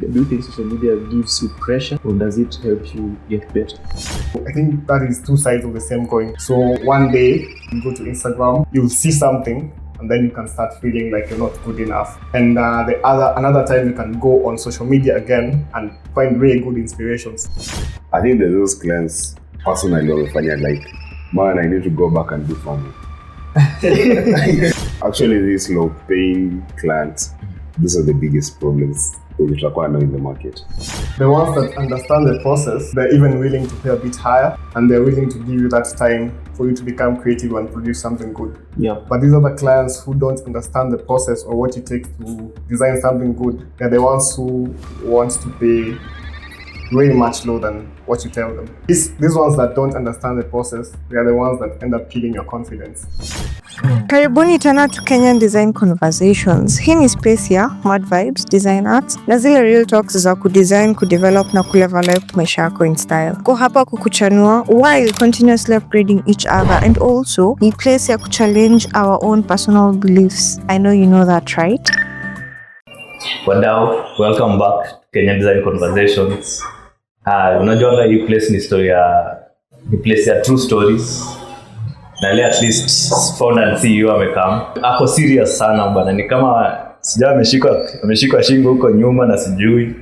media? Do you think social media gives you pressure, or does it help you get better? I think that is two sides of the same coin. So one day you go to Instagram, you'll see something, and then you can start feeling like you're not good enough. And another time you can go on social media again and find really good inspirations. I think there's those clients personally wamefanya like, man, I need to go back and do farming. Actually, these low-paying clients, these are the biggest problems which are now in the market. The ones that understand the process, they're even willing to pay a bit higher, and they're willing to give you that time for you to become creative and produce something good. Yeah. But these are the clients who don't understand the process or what it takes to design something good. They're the ones who want to pay way much lower than what you tell them. These ones that don't understand the process, they are the ones that end up killing your confidence. Karibuni tena to Kenyan Design Conversations. Hii ni space ya Mad Vibes, Design Arts, na zile real talks za kudesign, kudevelop na kulevel up maisha yako in style. Ko hapa kukuchanua while continuously upgrading each other, and also ni place ya kuchallenge our own personal beliefs. I know you know that, right? Wadau, welcome back to Kenyan Design Conversations. Unajua hii place ni story ya place ya true stories. Na leo at least founder and CEO amekam. Ako serious sana bwana, ni kama sijui ameshika shingo huko nyuma na sijui.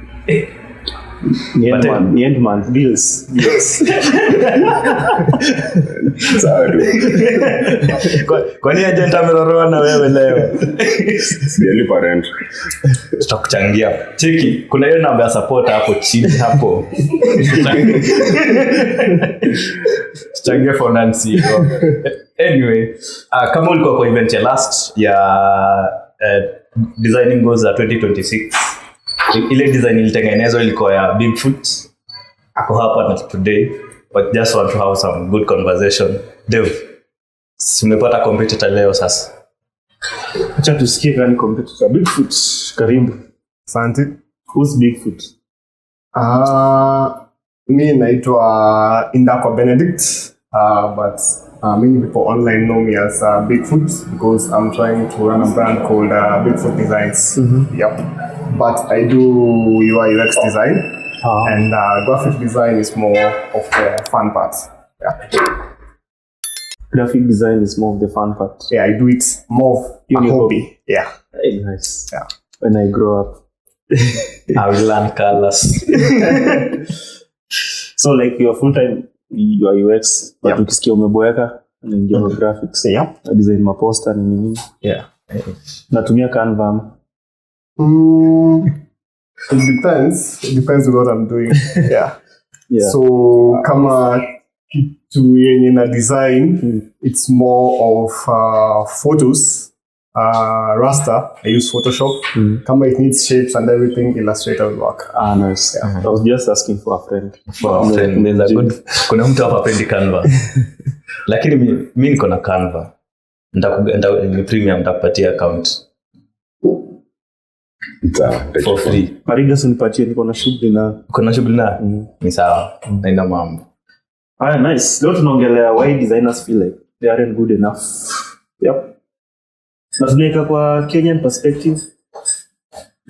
Ni end month bills. Yes. Kwa nini agent ameroroa na wewe leo? Sijalipa rent. Tutakuchangia. Cheki, kuna hiyo namba ya support hapo chini hapo. Tuchangie for Nancy. Anyway, kama ulikuwa kwa event ya last ya designing goals za 2026. Ile design ilitengenezwa ilikuwa ya Bigfoot. Ako hapa na today, but just want to have some good conversation. Dev, simepata competitor leo sasa. Acha tusikie gani competitor. Bigfoot, karibu. Asante. Who's Bigfoot? Me naitwa Indako Benedict, but many people online know me as Bigfoot because I'm trying to run a brand called Bigfoot Designs. Mm-hmm. Yep. But I do UI UX design, and graphic design is more of the fun part. Yeah. Graphic design is more of the fun part. Yeah, I do it more of a hobby. Yeah. Hey, nice. Yeah. When I grow up, I will learn colors. So like your full time UI UX, but ukisikia umeboeka unaingia graphics. Yeah. I design maposter nini. Yeah. Natumia Canva. It depends on what I'm doing. Yeah. Yeah. So kama kitu yenye na design, it's more of photos, raster. I use Photoshop. Kama it needs shapes and everything, Illustrator will work. Nice. Yeah. I was just asking for a friend. There's a good. Kuna mtu hapa pendi Canva. Lakini mimi niko na Canva. Ni premium nitakupatia account. For free. Mariga sunipatie niko na shughuli na. Uko na shughuli na? Ni sawa. Naenda mambo. Nice. Leo tunaongelea why designers feel like they aren't good enough. Yep. Na tunaweka kwa Kenyan perspective.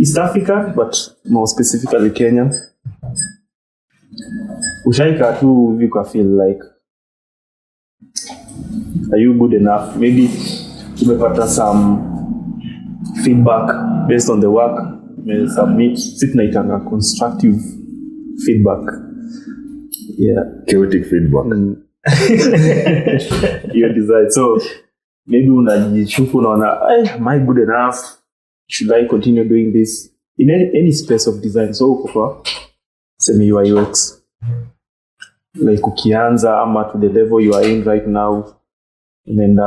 East Africa, but more specifically Kenya. Ushaika tu hivi kwa feel like, are you good enough? Maybe umepata some feedback based on the work you submit. Sit naitanga constructive feedback. Yeah. Chaotic feedback. Your design. So maybe unajishuku unaona, am I good enough? Should I continue doing this? In any space of design. So kwa semi UI UX. Like ukianza ama to the level you are in right now. And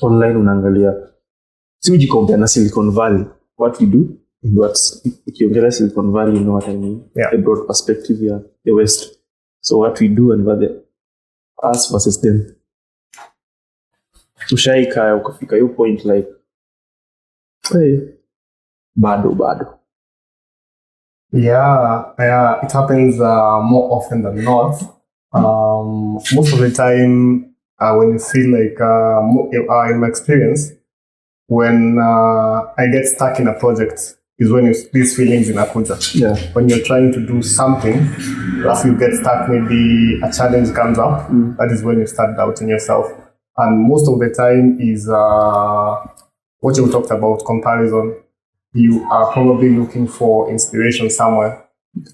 online unaangalia. Si ujicompare na Silicon Valley. What we do and what's ukiongelea Silicon Valley, you know what I mean? Yeah. A broad perspective, yeah. The West. So what we do and what us versus them. Ushaika ukafika hiyo point like, hey, bado. Yeah, it happens more often than not. Most of the time, when you feel like, in my experience, when I get stuck in a project is when these feelings inakuja. Yeah. When you're trying to do something, as you get stuck, maybe a challenge comes up, that is when you start doubting yourself. And most of the time is what you talked about, comparison. You are probably looking for inspiration somewhere.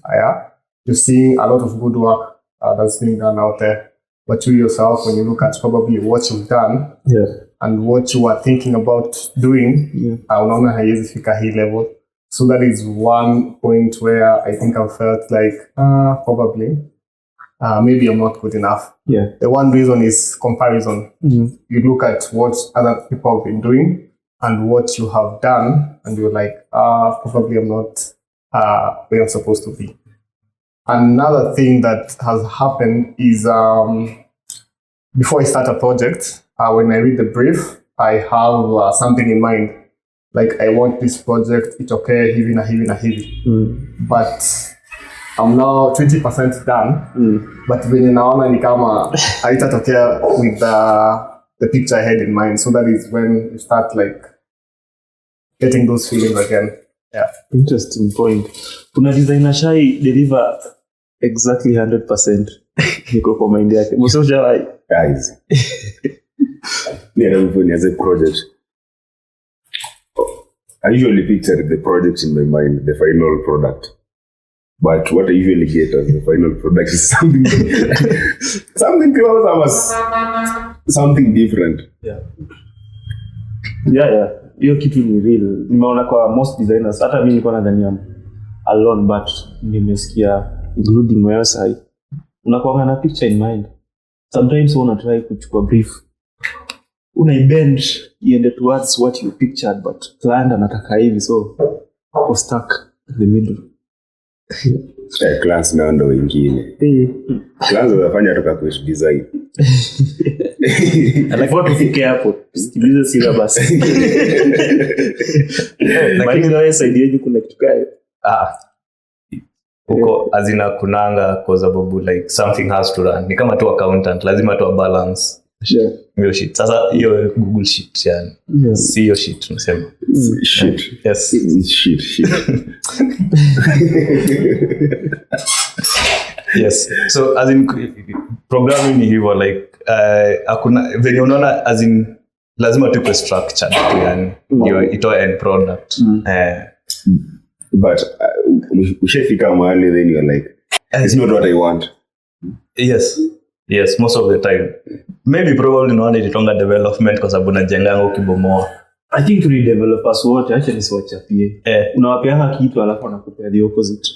Yeah? You're seeing a lot of good work that's being done out there. But you yourself, when you look at probably what you've done and what you are thinking about doing, unaona haiwezi fika hii level. So that is one point where I think I felt like, probably, maybe I'm not good enough. Yeah. The one reason is comparison. You look at what other people have been doing and what you have done, and you're like, probably I'm not where I'm supposed to be. Another thing that has happened is before I start a project, when I read the brief, I have something in mind. Like, I want this project, it's okay, hivi na hivi na hivi. But I'm now 20% done, but venye naona ni kama haitatokea with the picture I had in mind. So that is when you start like getting those feelings again. Yeah. Interesting point. Kuna designer shai deliver exactly 100%. Niko kwa mind yake. Msosha guys. As a project, I usually picture the project in my mind, the final product. But what I usually get as the final product is something something close or something different. Yeah. Hiyo kitu ni real. Nimeona kwa most designers, hata mimi nilikuwa nadhani alone, but nimesikia including wewe sai. Unakuwa na picture in mind. Sometimes una try kuchukua brief. Unaibend iende towards what you pictured, but client anataka hivi, so you're stuck in the middle. Class na ndo wengine. Class wanafanya toka kwa design. Alafu tufike hapo. Sikilize syllabus. Lakini wewe saidiaje kuna kitu kae? Huko azina kunanga kwa sababu like something has to run. Ni kama tu accountant, lazima tu balance. Hiyo sheet. Sasa hiyo Google sheet yani. Si hiyo sheet tunasema. Shit. Yes. Shit. Yes. So as in programming ni hivyo like hakuna venye unaona as in lazima tuwe structured yani ndio itoe end product. But ushafika mahali then you're like, it's not what I want. Yes, most of the time. Maybe probably no need longer development kwa sababu najenga ukibomoa. I think we developers wote acha nisiwacha pia. Unawapeana kitu alafu wanakupea the opposite.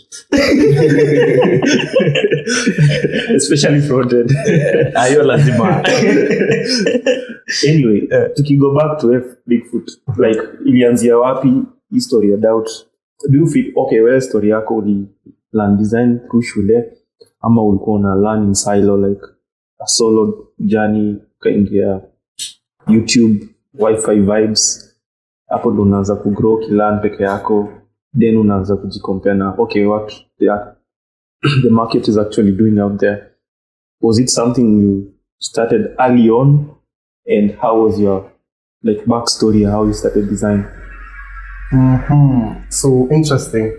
Especially front-end. Ayo lazima. Anyway, to go back to Bigfoot, like ilianzia wapi history ya doubt? Do you feel okay wewe story yako uli learn design through shule ama ulikuwa una learn in silo like a solo journey kaingia YouTube Wi-Fi vibes hapo ndo unaanza kugrow kilearn peke yako then unaanza kujicompare na okay what the market is actually doing out there? Was it something you started early on, and how was your like backstory how you started design? So interesting.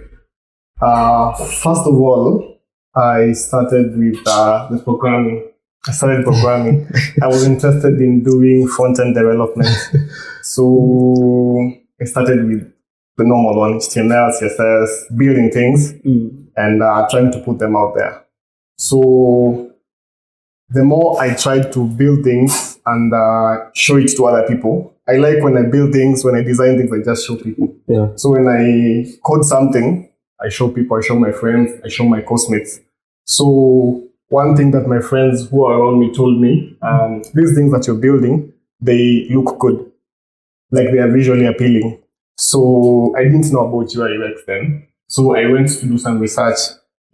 First of all, I started with the programming. I was interested in doing front-end development. So I started with the normal one, HTML, CSS, building things and trying to put them out there. So the more I tried to build things and show it to other people, I like when I build things, when I design things, I just show people. Yeah. So when I code something, I show people, I show my friends, I show my classmates. So one thing that my friends who are around me told me, these things that you're building, they look good. Like they are visually appealing. So I didn't know about UI UX then. So I went to do some research.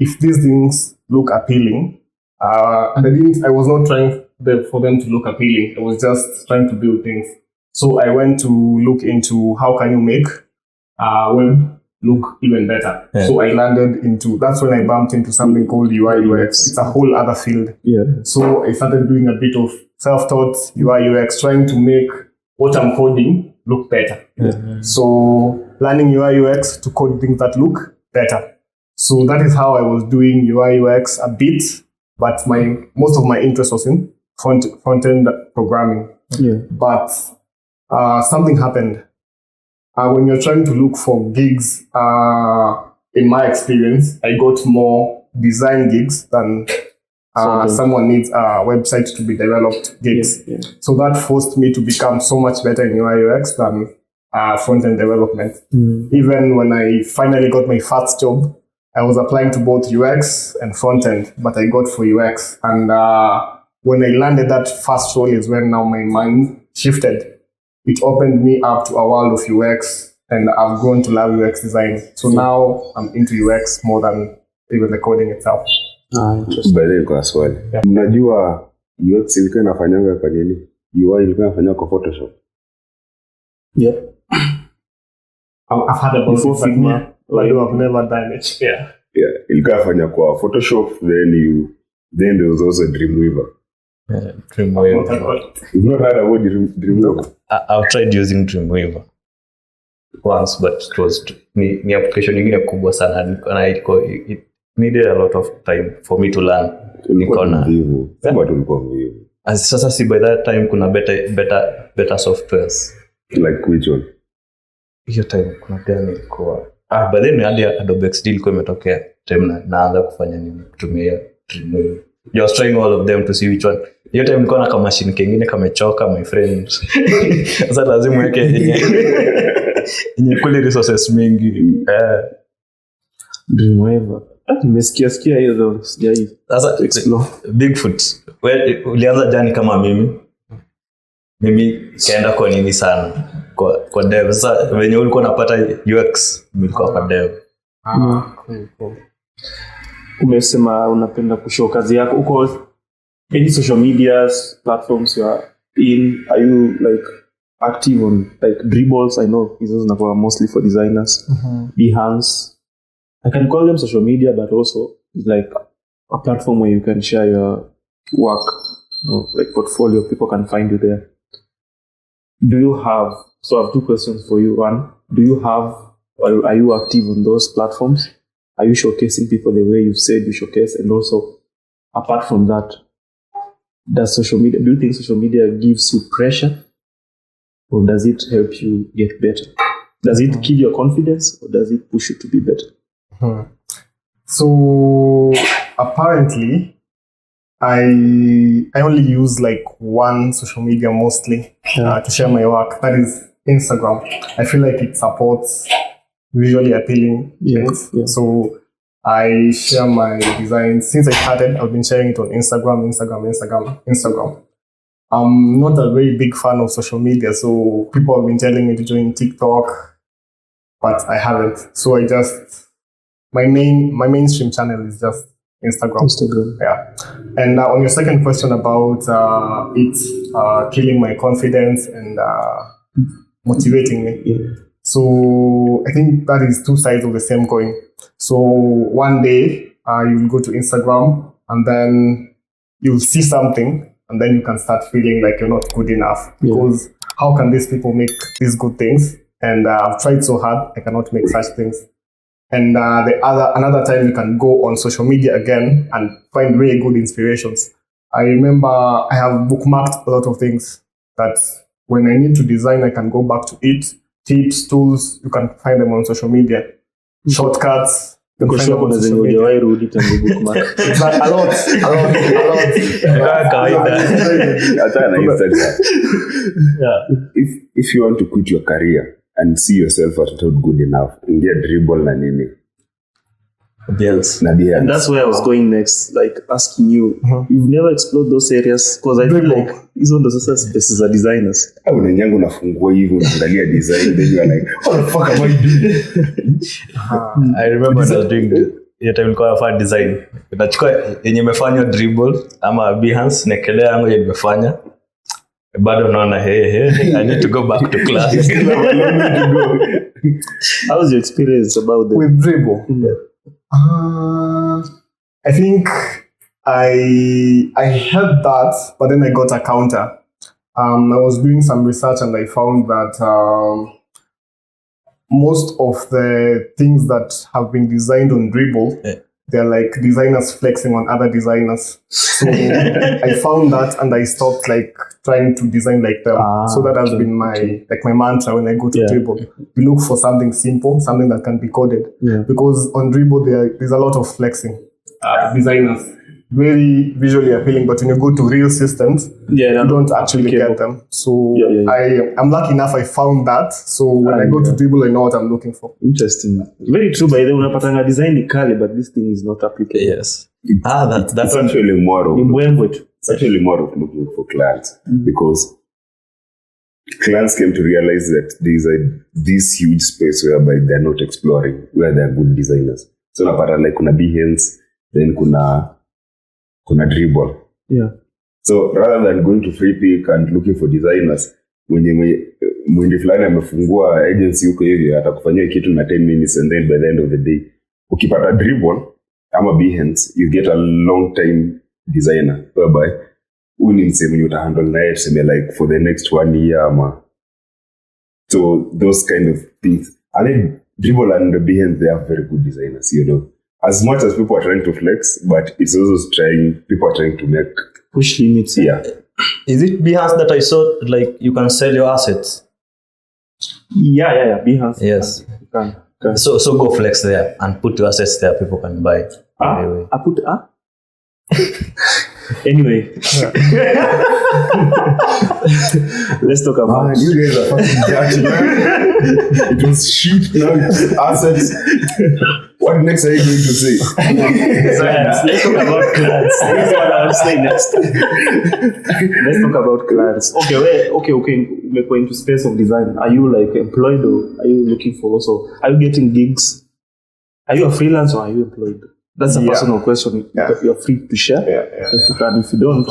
If these things look appealing, and I was not trying for them to look appealing. I was just trying to build things. So I went to look into how can you make web look even better. Yeah. So I landed into, that's when I bumped into something called UI UX. It's a whole other field. Yeah. So I started doing a bit of self-taught UI UX, trying to make what I'm coding look better. Yeah. So learning UI UX to code things that look better. So that is how I was doing UI UX a bit, but most of my interest was in front-end programming. Yeah. But something happened. When you're trying to look for gigs, in my experience, I got more design gigs than someone needs a website to be developed gigs. Yeah. So that forced me to become so much better in UI UX than front-end development. Even when I finally got my first job, I was applying to both UX and front-end, but I got for UX. And when I landed that first role is when now my mind shifted. It opened me up to a world of UX, and I've grown to love UX design. So now I'm into UX more than even the coding itself. By the way, kwa swali. Mnajua UX ilikuwa inafanyanga kwa nini? UI ilikuwa inafanyanga kwa Photoshop. Yeah. I've heard about Before it, but Figma, but I've never done it. Yeah. Yeah, ilikuwa inafanya kwa Photoshop, then there was also Dreamweaver. Dreamweaver. You've not heard about Dreamweaver? I've tried using Dreamweaver once, but it was ni application ingine kubwa sana, na it needed a lot of time for me to learn. Ulikuwa mvivu. Sema tu ulikuwa mvivu. Sasa si by that time kuna better softwares. Like which one? Hiyo time kuna gani ilikuwa? But then hadi Adobe XD ilikuwa imetokea time naanza kufanya nini kutumia Dreamweaver. I was trying all of them to see which one. Hiyo time nilikuwa na kama machine kingine kamechoka, my friend. Sasa lazima weke yenye kule resources mingi. Dreamweaver. Nimesikia hiyo though, sijai. Sasa explore. Bigfoot. Ulianza jani kama mimi. Mimi kaenda kwa nini sana? Kwa dev. Sasa venye ulikuwa unapata UX, nilikuwa kwa dev. Cool. Umesema unapenda kushow kazi yako uko any social media platforms you are in. Are you like active on like Dribbles? I know these are mostly for designers. Behance, I can call them social media, but also it's like a platform where you can share your work, like portfolio. People can find you there. Do you have? So I have two questions for you. One, do you have, or are you active on those platforms? Are you showcasing people the way you've said you showcase? And also, apart from that, do you think social media gives you pressure? Or does it help you get better? Does it kill your confidence? Or does it push you to be better? So, apparently, I only use like one social media mostly to share my work. That is Instagram. I feel like it supports visually appealing things. Yeah. So I share my designs. Since I started, I've been sharing it on Instagram. I'm not a very big fan of social media, so people have been telling me to join TikTok, but I haven't. So I just, my mainstream channel is just Instagram. Yeah. And on your second question about it killing my confidence and motivating me. Yeah. So I think that is two sides of the same coin. So one day you'll go to Instagram and then you'll see something and then you can start feeling like you're not good enough. Because how can these people make these good things? And I've tried so hard, I cannot make such things. And another time you can go on social media again and find really good inspirations. I remember I have bookmarked a lot of things that when I need to design, I can go back to it. Tips, tools, you can find them on social media. Shortcuts, you can find them on social media. A lot. If you want to quit your career and see yourself as not good enough, you get Dribbble na nini. Yes. And that's where I was going next, like asking you, you've never explored those areas because I feel like these are the spaces are designers. Unanyangu nafungua hivi unaangalia design, then you are like, what the fuck am I doing? I remember I was doing hiyo time nilikuwa nafanya design. Nachukua yenye imefanywa Dribbble ama Behance nekelea yangu yenye nimefanya. Bado naona I need to go back to class. How was your experience about that? With Dribbble? I think I had that, but then I got a counter. I was doing some research and I found that most of the things that have been designed on Dribbble, they're like designers flexing on other designers. So I found that and I stopped like trying to design like them. So that has been my mantra when I go to Dribbble. We look for something simple, something that can be coded. Because on Dribbble there's a lot of flexing. Designers. Very visually appealing, but when you go to real systems, you don't actually get them. So I'm lucky enough I found that. So when I go to Dribbble, I know what I'm looking for. Interesting. Very true. By the way, unapatanga design ni kali, but this thing is not applicable. Yes. That's actually more of looking for clients because clients came to realize that there's this huge space whereby they're not exploring, where they're good designers. So napata like kuna Behance, then kuna Dribbble. Yeah. So rather than going to free pick and looking for designers, mwindi fulani amefungua agency huko hivi atakufanyia kitu na 10 minutes and then by the end of the day ukipata Dribbble ama Behance you get a long time designer whereby uni mseme you handle naye tuseme like for the next 1 year ama. So those kind of things. I think Dribbble and Behance, they are very good designers, you know. As much as people are trying to flex, but it's also people are trying to make push limits. Yeah. Is it Behance that I saw like you can sell your assets? Yeah. Behance. Yes. You can. So go flex there and put your assets there. People can buy. Anyway. I put Anyway. Let's talk about you guys are fucking judging. It was shit, now it's assets. What next are you going to say? Let's talk about clients. That's what I'll say next. Let's talk about clients. Okay. We're going to space of design. Are you like employed or are you looking for also? Are you getting gigs? Are you a freelance or are you employed? That's a personal question. You're free to share. If you can, if you don't,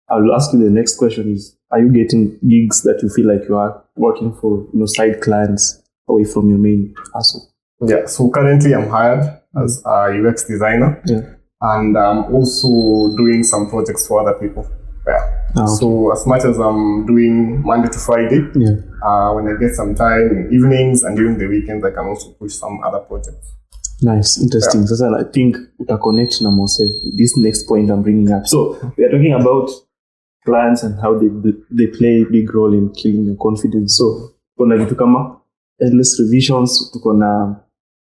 I'll ask you the next question is, are you getting gigs that you feel like you are working for, side clients away from your main hustle? Yeah, so currently I'm hired as a UX designer. And I'm also doing some projects for other people. So as much as I'm doing Monday to Friday, when I get some time in evenings and during the weekends, I can also push some other projects. Nice, interesting. So I think uta connect na Mose. This next point I'm bringing up. So we are talking about clients and how they play a big role in killing your confidence. So kuna vitu kama endless revisions, tuko na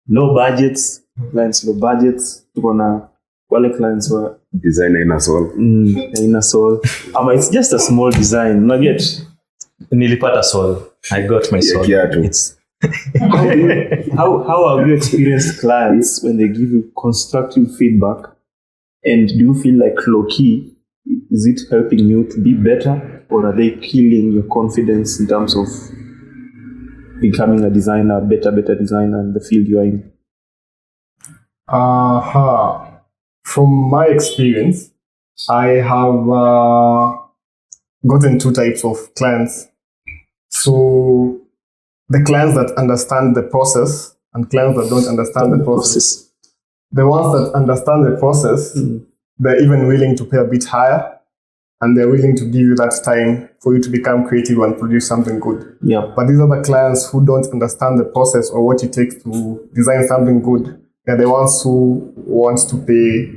low budgets, clients low budgets, tuko na wale clients wa design inner soul. Inner soul. It's just a small design. Not yet. Nilipata soul. I got my soul. It's how have you experienced clients when they give you constructive feedback, and do you feel like low key is it helping you to be better, or are they killing your confidence in terms of becoming a designer, better designer in the field you are in? From my experience, I have gotten two types of clients. So the clients that understand the process and clients that don't understand the process. The ones that understand the process, they're even willing to pay a bit higher, and they're willing to give you that time for you to become creative and produce something good. But these are the clients who don't understand the process or what it takes to design something good. They're the ones who want to pay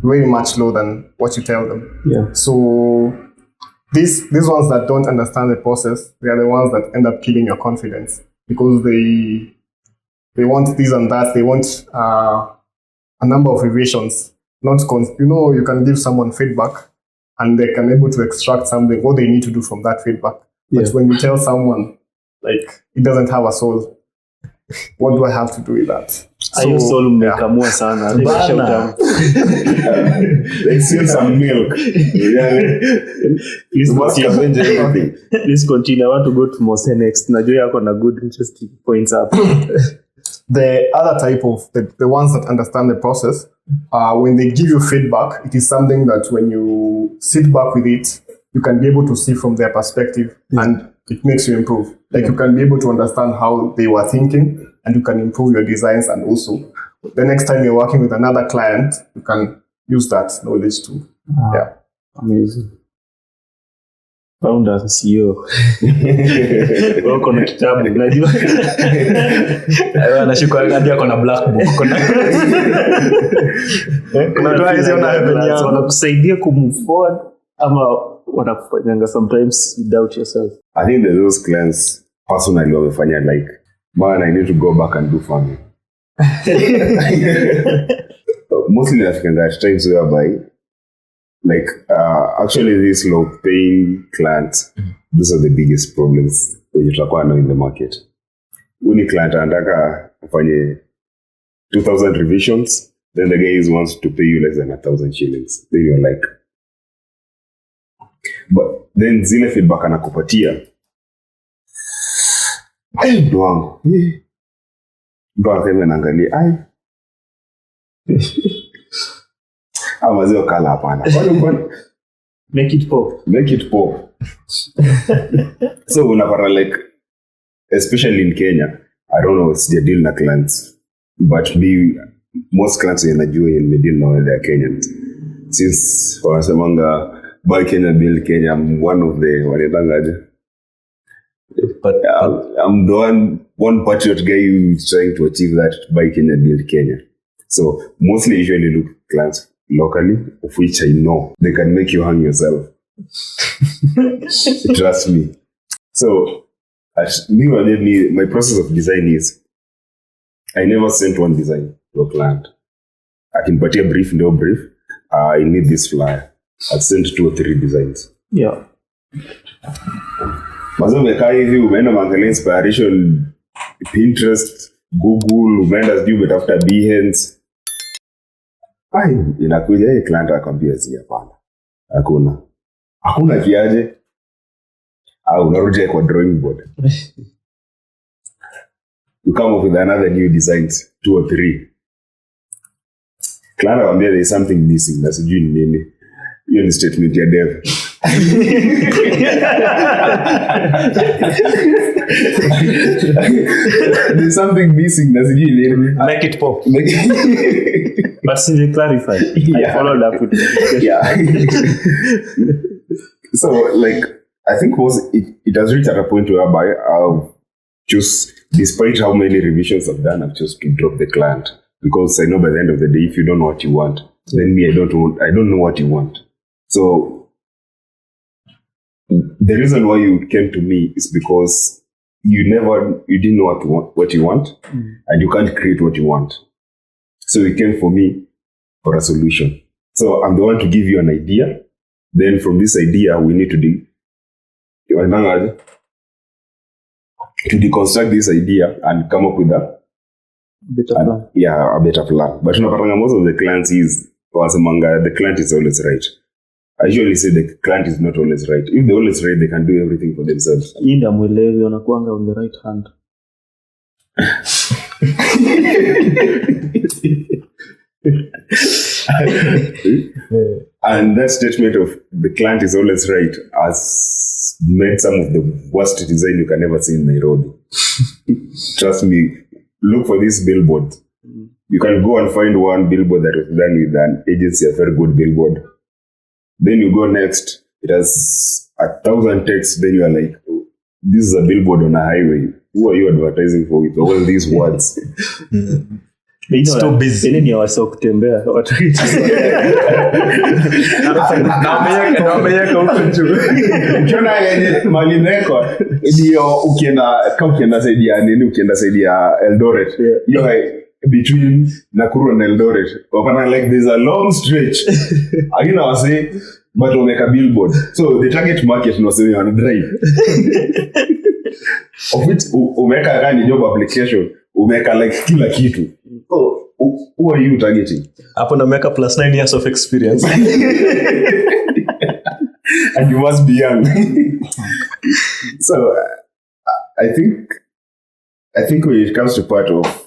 very much lower than what you tell them. So these ones that don't understand the process, they are the ones that end up killing your confidence, because they want this and that. They want a number of revisions. You can give someone feedback and they can able to extract something, what they need to do from that feedback. But when you tell someone, like, it doesn't have a soul, what do I have to do with that? So, soul mekamua sana. They sell some milk. Please continue. I want to go to Mose next. Najua yako na good interesting points up. The other type of the ones that understand the process, when they give you feedback, it is something that when you sit back with it, you can be able to see from their perspective, and it makes you improve. Like you can be able to understand how they were thinking, and you can improve your designs. And also, the next time you're working with another client, you can use that knowledge too. Amazing. founder CEO wako na kitabu unajua anashika hadi ako na black book kuna watu hizo na heaven yao wanakusaidia kumove forward ama wanakufanyanga sometimes you doubt yourself. I think that those clients personally wamefanya like, man, I need to go back and do farming. Mostly I think at times whereby like actually these low paying clients, these are the biggest problems when you talk about in the market. When a client anataka afanye 2,000 revisions, then the guy wants to pay you less than 1,000 shillings. Then you're like, but then zile feedback anakupatia mtu wangu mtu akeme naangalia ama zio kala hapana make it pop so unapata like especially in Kenya, I don't know sija deal na clients but most clients najua deal na they are Kenyans since wanasemanga buy Kenya, build Kenya. I'm one of the but I'm the one patriot guy who is trying to achieve that buy Kenya, build Kenya. So mostly usually look clients locally, of which I know they can make you hang yourself. Trust me. So my process of design is I never sent one design to a client. I can put a brief, no brief. I need this flyer. I've sent 2 or 3 designs. Yeah. Mazo umekaa hivi umeenda mangalia inspiration Pinterest, Google, umeenda sijui umetafuta Behance. Inakuja client akwambia si hapana. Hakuna kiaje. Unarudi kwa drawing board. You come up with another new designs, 2 or 3. Client akwambia there is something missing. Na sijui ni nini. Hiyo ni statement ya dev. There's something missing. That's make it pop. But still you clarify. Yeah. I followed up with it. Yeah. So like I think it has reached at a point whereby I've just, despite how many revisions I've done, I've just to drop the client because I know by the end of the day, if you don't know what you want, then me I don't know what you want. So the reason why you came to me is because you didn't know what you want, and you can't create what you want. So you came for me for a solution. So I'm the one to give you an idea. Then from this idea, we need to deconstruct this idea and come up with a better plan. Yeah, a better plan. But most of the clients the client is always right. I usually say the client is not always right. If they're always right, they can do everything for themselves. Inda mwelewi wanakuanga on the right hand. And that statement of the client is always right has made some of the worst design you can ever see in Nairobi. Trust me, look for this billboard. You can go and find one billboard that was done with an agency, a very good billboard. Then you go next, it has 1,000 texts. Then you are like, oh, this is a billboard on a highway. Who are you advertising for with all these words? It's too busy. Ni wasa kutembea watu. Naomba huko juu. Ukiona mali neko ndio ukienda zaidi ya Eldoret. Hiyo between Nakuru and Eldoret. Wapana like there's a long stretch. Agina wase but umeka billboard. So the target market no say on drive. Of which umeka gani job application, umeka like kila kitu. Oh, who are you targeting? Hapo na umeka plus 9 years of experience. And you must be young. So I think when it comes to part of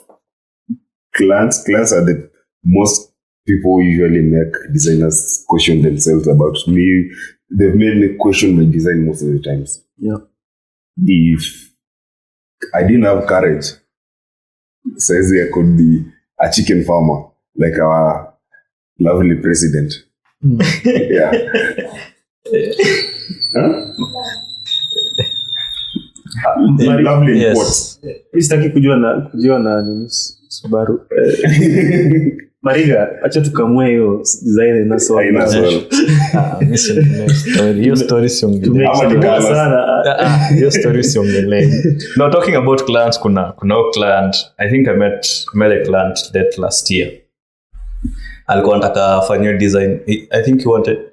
clients are the most people usually make designers question themselves about me. They've made me question my design most of the times. Yeah. If I didn't have courage, says I could be a chicken farmer like our lovely president. Yeah. Lovely Yes. imports. Mimi sitaki kujua na nini Subaru. Mariga, acha tukamue hiyo design na so. Haina swali. Hiyo story siongelee. Ama ni Tumechukua colours. sana. Hiyo story siongelee. No, talking about clients, kuna client, I think I met a client that last year. Alikuwa anataka afanywe design. I think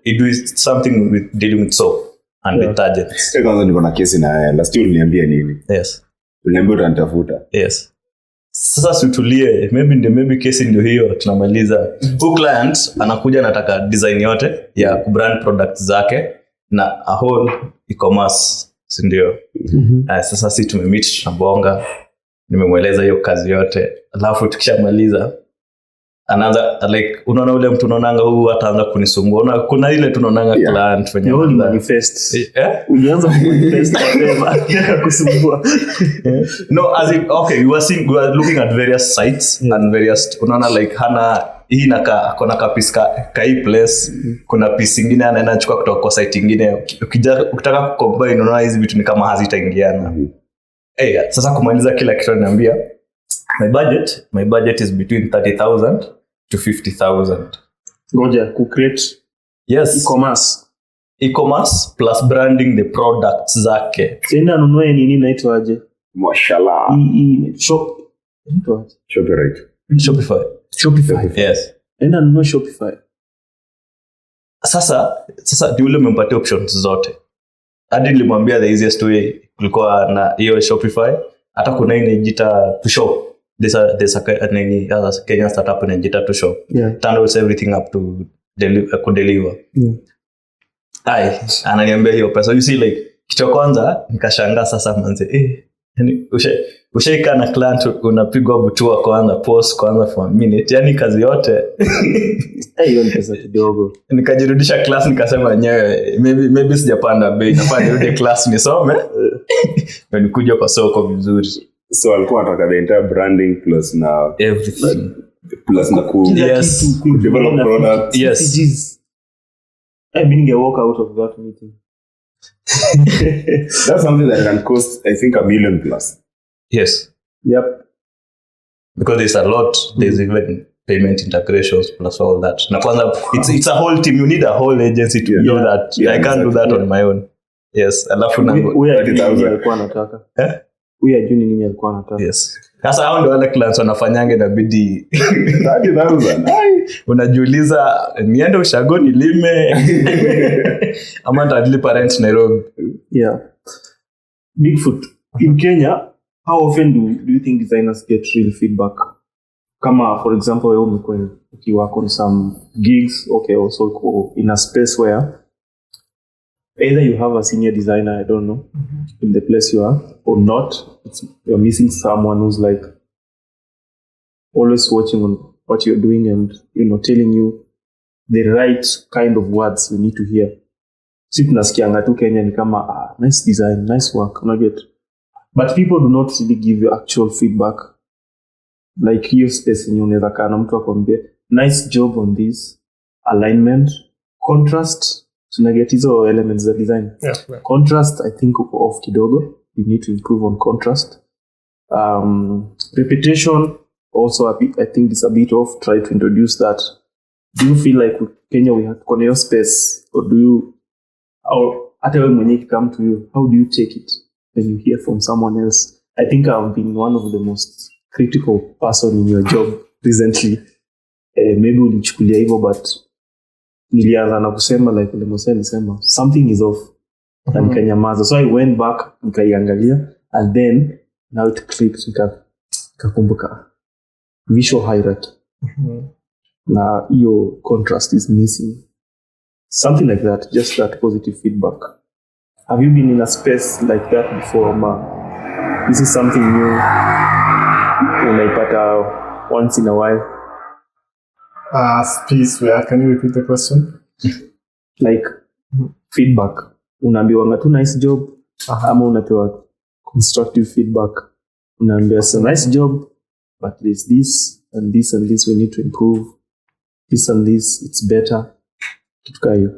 he do something with dealing with soap and detergents. Kwanza niko na kesi na last year uliniambia nini? Yes. Uliniambia utanitafuta. Yes. Sasa situlie, maybe kesi ndio hiyo tunamaliza. Huyu client anakuja anataka design yote ya kubrand products zake na a whole e-commerce, si ndio? Sasa sisi tumemeet tunabonga. Nimemweleza hiyo kazi yote. Alafu tukishamaliza anaanza like unaona ule mtu unaonanga huyu ataanza kunisumbua. Kuna ile tunaonanga client wenye Ni manifest. Ulianza kumanifest mapema kusumbua. No, as in, okay, we are looking at various sites and various, unaona like hana hii na kuna kapisi ka hii place, kuna piece nyingine anaenda chukua kutoka kwa site nyingine. Ukitaka kucombine unaona hizi vitu ni kama hazitaingiana. Sasa kumaliza kila kitu ananiambia my budget is between 30,000 to 50,000. Ngoja ku create e-commerce plus branding the products zake. Tena nunue nini inaitwaje? Mashallah. Shop. Inaitwaje? Shopify. Yes. Enda nunue Shopify. Sasa ndio ule umempatia options zote. Hadi nilimwambia the easiest way kulikuwa na hiyo Shopify. Hata kuna inajiita to shop. There's a Kenyan startup inajiita to shop. Turns everything up to deliver. Ananiambia hiyo pesa. You see like kitu kwanza nikashangaa sasa manze. Yani ushaika na client unapigwa butua kwanza post kwanza for a minute. Yani kazi yote. Hiyo ni pesa kidogo. Nikajirudisha class nikasema nyewe maybe sijapanda bei. Nafaa nirudi class nisome. Na nikuja kwa soko vizuri. So alikuwa anataka the entire branding plus na everything. Plus na develop product. Yes. I mean, walk out of that meeting. That's something that can cost, I think, $1 million plus. Yes. Yep. Because there's a lot. There's even payment integrations plus all that. Na kwanza, it's a whole team. You need a whole agency to do that. I can't do that on my own. Yes. Alafu na 30,000 alikuwa anataka. Huyu ajuni nini alikuwa anataka. Yes. Sasa hao ndio wale clients wanafanyange inabidi 30,000. Unajiuliza niende ushago nilime ama nitalipa rent Nairobi. Yeah. Bigfoot. In Kenya, how often do you think designers get real feedback? Kama for example, wewe umekuwa ukiwork on some gigs, okay, also in a space where either you have a senior designer, I don't know, in the place you are, or not. You're missing someone who's like always watching on what you're doing and, telling you the right kind of words you need to hear. Si tunasikianga tu Kenya ni kama, nice design, nice work, unaget. But people do not really give you actual feedback. Like hiyo space yenye unaweza kaa na mtu akwambie, nice job on this, alignment, contrast, tunaget hizo elements za design. Yeah. Contrast, I think off kidogo. You need to improve on contrast. Repetition, also I think it's a bit off. Try to introduce that. Do you feel like with Kenya we have corner space, or at a when it come to you, how do you take it when you hear from someone else? I think I've been one of the most critical person in your job recently. Maybe ulichukulia hivyo, but nilianza na kusema like nilisema something is off. Na nikanyamaza. So I went back, nikaiangalia, and then now it clicked, nikakumbuka visual hierarchy. Na hiyo contrast is missing. Something like that, just that positive feedback. Have you been in a space like that before, Ma? This is something new. Unaipata once in a while. Space where, can you repeat the question? Like feedback. Unaambiwa tu nice job, ama unapewa constructive feedback. Unaambiwa it's a nice job, but there's this and this and this we need to improve. This and this, it's better. Kitu hiyo.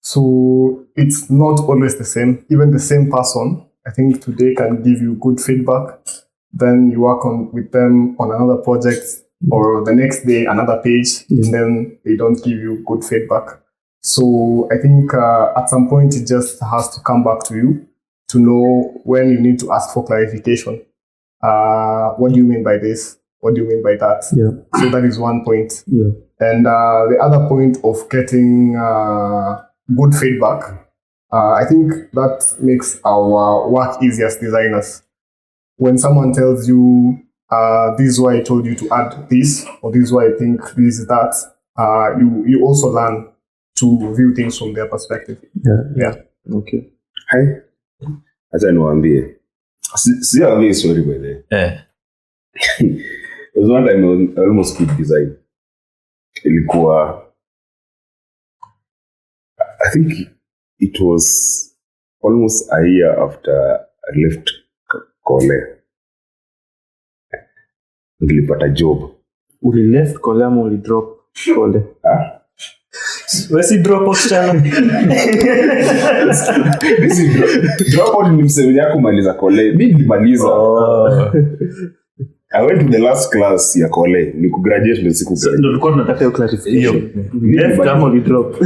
So it's not always the same. Even the same person, I think today can give you good feedback. Then you work with them on another project, or the next day another page, and then they don't give you good feedback. So I think at some point it just has to come back to you to know when you need to ask for clarification. What do you mean by this? What do you mean by that? Yeah. So that is one point. Yeah. And the other point of getting good feedback, I think that makes our work easier as designers. When someone tells you, this is why I told you to add this, or this is why I think this is that, you also learn to view things from their perspective. Yeah. Okay. Hi. Acha niwaambie. Sijawaambia story by the way. It was one time I almost quit design. Ilikuwa, I think it was almost a year after I left Kole. Nilipata job. Uli left Kole ama uli drop Kole? Wesi drop out channel. This is drop out ni msemo yako kumaliza Kole. Mimi nilimaliza. I went to the last class ya Kole. Ni kugraduate ndio siku So ndio tulikuwa tunataka hiyo clarification. Uli left ama uli drop?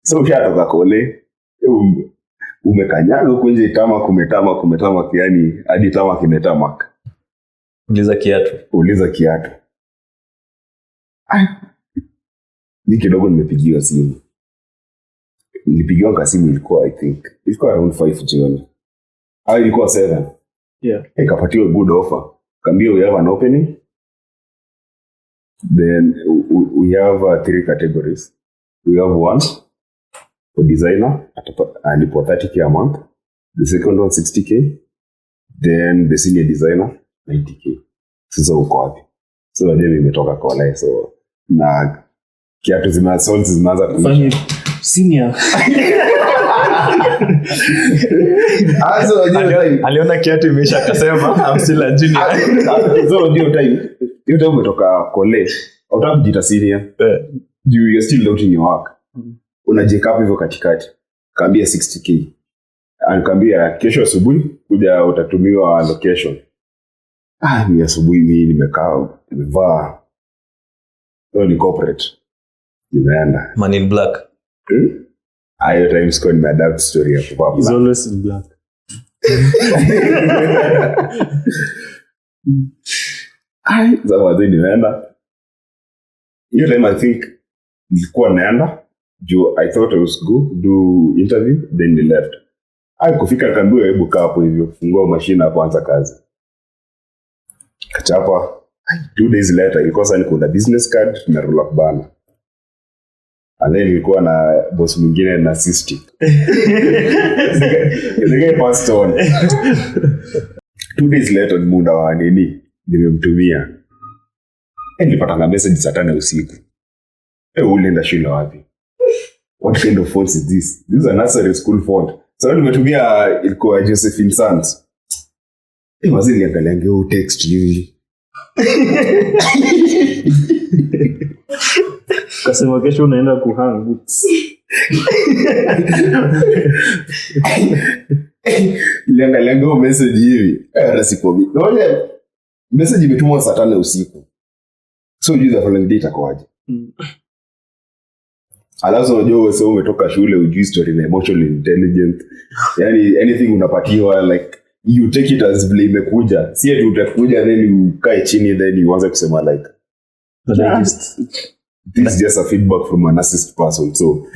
So ukishatoka Kole, umekanyaga huko nje kumetama yani hadi tama kimetama. Uliza kiatu. Ni kidogo nimepigiwa simu. Nilipigiwa kwa simu ilikuwa ilikuwa around 5 jioni. Au ilikuwa 7. Yeah. Ikapatiwa good offer. Kaambia we have an opening. Then we have 3 categories. We have one for designer at 30K a month. The second one 60K. Then the senior designer 90K. Sasa uko wapi? So ndio nimetoka Kole, so na kiatu zinaanza kufanya senior. Aliona kiatu imesha akasema I'm still a junior. So ndio time umetoka Kole, utaka kujita senior. You still doubting your work. Unajeka hivyo katikati. Kaambia 60K. Anikaambia kesho asubuhi kuja utatumiwa location. Ni asubuhi mimi nimevaa. Ni corporate. Nimeenda. Man in black. Ayo times kwa nimeadapt story ya kupapa. He's always in black. Zawa nimeenda. Hiyo time I think nilikuwa naenda. I thought I was go do interview, then we left. Kufika kaambiwa hebu kaa hapo hivyo, fungua mashine hapo anza kazi. Kachapa. 2 days later ilikuwa sasa niko na business card na roll up banner. And then ilikuwa na boss mwingine na assist. The guy passed on. 2 days later muda wa nini nimemtumia. Nilipata message saa 5 usiku. Ulienda shule wapi? What kind of font is this? This is a nursery school font. So nimetumia ilikuwa Josephine Sans. Mazili angalia text hivi. Kasema kesho unaenda kuhang books. Niliangalia message hivi. Rasikobi. Naona message imetumwa saa 5 usiku. So juu za following data kwaje? Alafu unajua wewe umetoka shule ujui story na emotional intelligence. Yani anything unapatiwa like you take it as vile imekuja. Si eti utakuja then ukae chini then uanze kusema like this is just a feedback from a narcissist person. So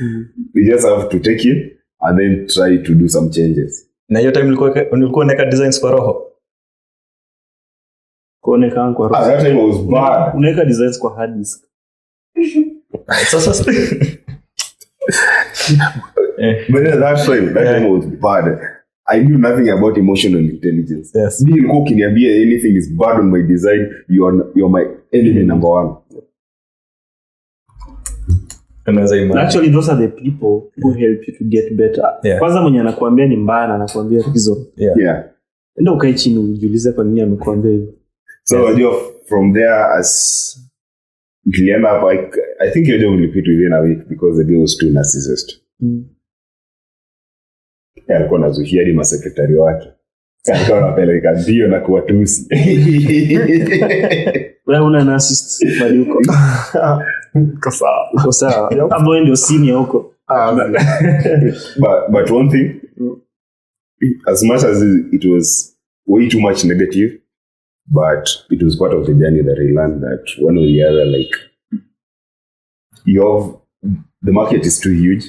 we just have to take it and then try to do some changes. Na hiyo time ulikuwa unaweka designs kwa roho. Kuonekana kwa roho. That time was bad. Unaweka designs kwa hard disk. Sasa But that time was bad. I knew nothing about emotional intelligence. Yes. Me nilikuwa ukiniambia anything is bad on my design, you're my enemy number 1. Actually those are the people who help you to get better. Yeah. Kwanza mwenye anakuambia ni mbaya na anakuambia reason. Yeah. Ndio ukae chini ujiulize kwa nini amekuambia hivyo. So from there, as nilienda hapo, I think your job will repeat within a week because the deal was too narcissist. Alikuwa nazuhia hadi masekretari wake. Alikuwa anapeleka ndio na kuwatusi. Wewe una narcissist bali uko. Uko sawa. Hapo ndio senior huko. But one thing, as much as it was way too much negative, but it was part of the journey that I learned that one or the other, like, the market is too huge.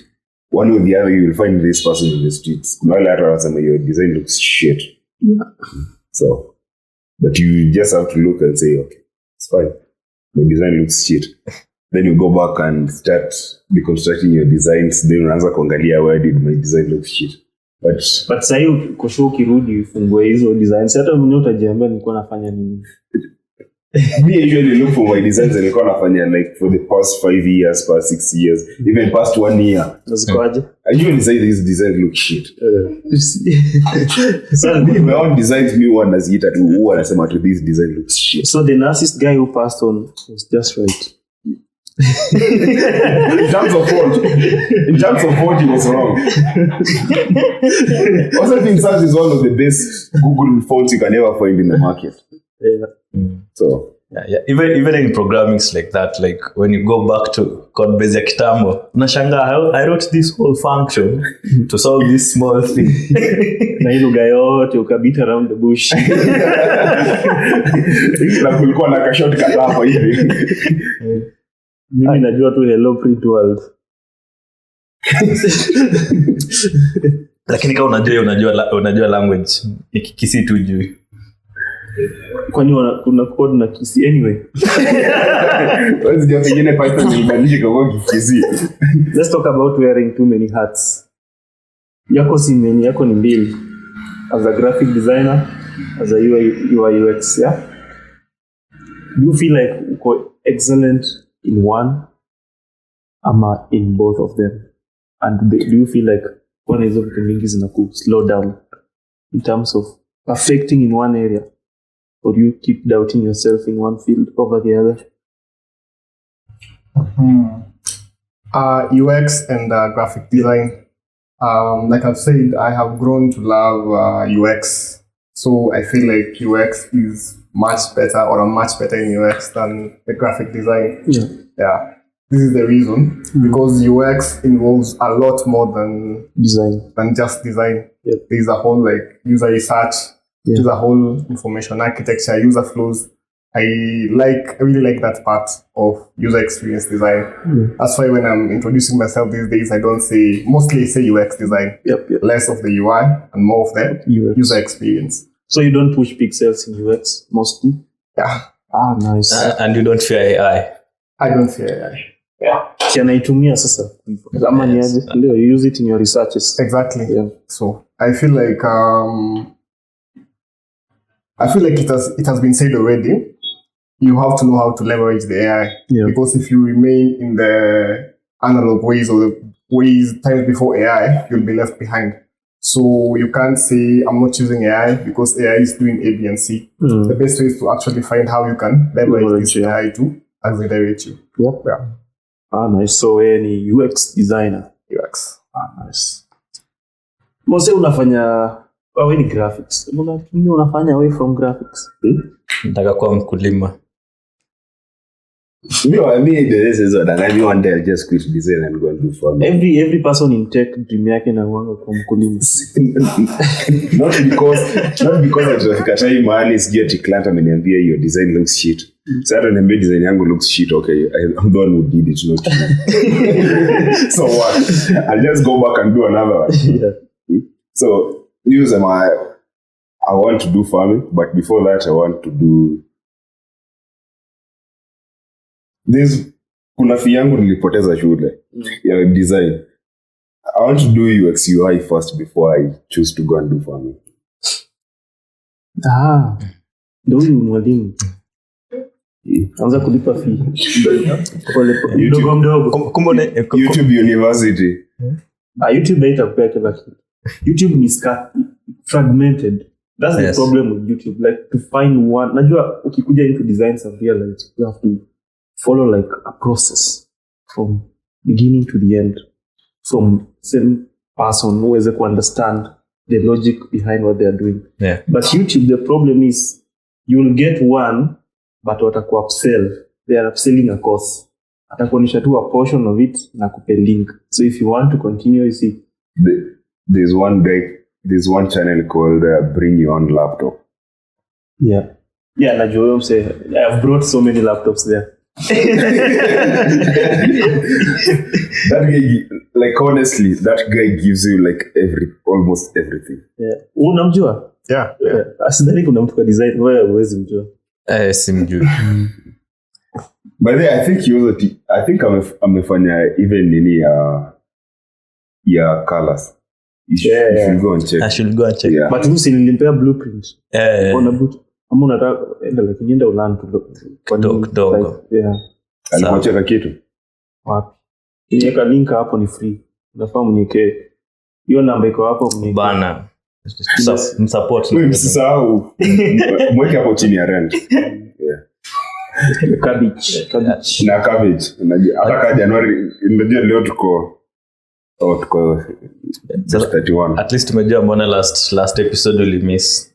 One or the other, you will find this person in the streets. Your design looks shit. Yeah. So, but you just have to look and say, okay, it's fine. My design looks shit. Then you go back and start deconstructing your designs. Then unaanza kuangalia, where did my design look shit? But sasa hiyo ukosho ukirudi ufungue hizo designs, hata mwenyewe utajiambia nilikuwa nafanya nini. Me usually look for my designs and nilikuwa nafanya like for the past 5 years, past 6 years, even past 1 year. Nazikoaje? I usually say these designs look shit. So my own designs, me one naziita tu huwa nasema tu this design looks shit. So the narcissist guy who passed on was just right. In terms of what he was wrong. Also, I think SARS is one of the best Google fonts you can ever find in the market. Yeah. So yeah. Even in programming like that, like when you go back to code base ya kitambo, unashangaa I wrote this whole function to solve this small thing. Na hilo guy yote ukabit around the bush. Na kulikuwa na kashot kadhaa hapo hivi. Mimi najua tu hello print world. Lakini kama unajua language kisi tu juu. Kwani kuna code na kisi anyway. What's the pengine Python ilibadilisha kwa kisi. Let's talk about wearing too many hats. Yako ni mbili. As a graphic designer, as a UI UX, yeah. Do you feel like uko excellent in one ama in both of them? And do you feel like one is of the mingi zinaku slow down in terms of perfecting in one area, or do you keep doubting yourself in one field over the other? UX and graphic design. Like I've said, I have grown to love UX. So I feel like UX is much better, or I'm much better in UX than the graphic design. Yeah. This is the reason, because UX involves a lot more than just design. Yep. There's a whole like user research, there's a whole information architecture, user flows. I really like that part of user experience design. That's why when I'm introducing myself these days, I mostly say UX design. Yep. Less of the UI and more of the UX. User experience. So you don't push pixels in UX mostly? Yeah. Ah, nice. And you don't fear AI? I don't fear AI. Yeah. Kinaitumia sasa. Ama niaje? Ndio, you use it in your researches. Exactly. Yeah. So I feel like it has been said already. You have to know how to leverage the AI. Yeah. Because if you remain in the analog ways or the ways times before AI, you'll be left behind. So you can't say, I'm not using AI because AI is doing A, B, and C. The best way is to actually find how you can leverage this AI to accelerate you. Yep. Yeah. Ah, nice. So any UX designer. UX. Ah, nice. Mose unafanya wewe ni graphics. Mbona unafanya away from graphics? Nataka kuwa mkulima. One day I'll just quit design and go and do farming. Every person in tech dream yake na wanga kwa mkulima. Not because atafika time mahali sijui ati client ameniambia your design looks shit. Sasa niambia design yangu looks shit, okay, I'm the one who did it, not you. So what? I'll just go back and do another one. Yeah. So I want to do farming, but before that I want to do kuna fi yangu nilipoteza shule ya design. I want to do UX UI first before I choose to go and do farming. Ndio huyu mwalimu. Anza kulipa fee. YouTube University. YouTube itakupea kila kitu. YouTube ni fragmented. That's the problem with YouTube. Like to find one. Najua ukikuja into designs and realize you have to follow like a process from beginning to the end. From same person who is to understand the logic behind what they are doing. Yeah. But YouTube, the problem is you'll get one, but wataku upsell. They are upselling a course. Atakuonyesha tu a portion of it na kupe link. So if you want to continue, you see. There's one channel called Bring Your Own Laptop. Yeah. Yeah, najua say I've brought so many laptops there. That guy, like honestly, that guy gives you like almost everything. Yeah. Unamjua? Yeah. Asidhani kuna mtu kwa design wewe huwezi mjua. Simjui. By the way, I think amefanya even nini ya colors. You should go and check. I should go and check. Yeah. But usi nilimpea blueprint. Ona but ama unataka enda like nienda ulan tu kidogo. Yeah. Alikucheka kitu. Wapi? Niweka link hapo ni free. Unafaa mniwekee. Hiyo namba iko hapo mniwekee. Bana. Msupport. Wewe msisahau. Mweke hapo chini ya rent. Yeah. Cabbage. Na cabbage. Hata ka Januari ndio leo tuko 31. At least tumejua mbona last episode uli miss.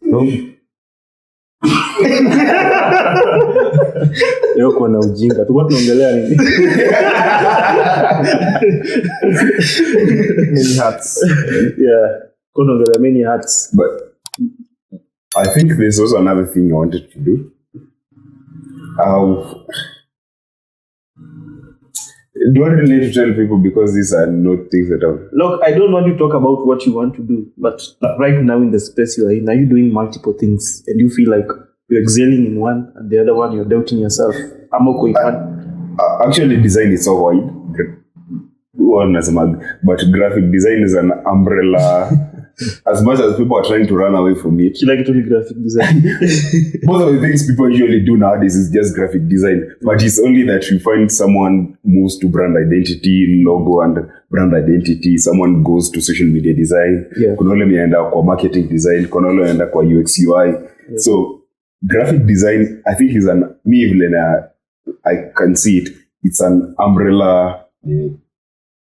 Leo kuna ujinga. Tulikuwa tunaongelea nini? Many hats. Yeah. Tunaongelea many hats. But I think there's also another thing I wanted to do. Do I really need to tell people because these are not things that I've... Look, I don't want to talk about what you want to do, but right now in the space you are in, are you doing multiple things and you feel like you're excelling in one and the other one you're doubting yourself? Actually, design is so wide. But graphic design is an umbrella. As much as people are trying to run away from it. You like to do graphic design? Most of the things people usually do nowadays is just graphic design. But it's only that you find someone moves to brand identity, logo and brand identity. Someone goes to social media design. Yeah. Kuna wale meenda kwa marketing design. Kuna wale meenda kwa UX UI. Yeah. So graphic design, I think is I can see it. It's an umbrella.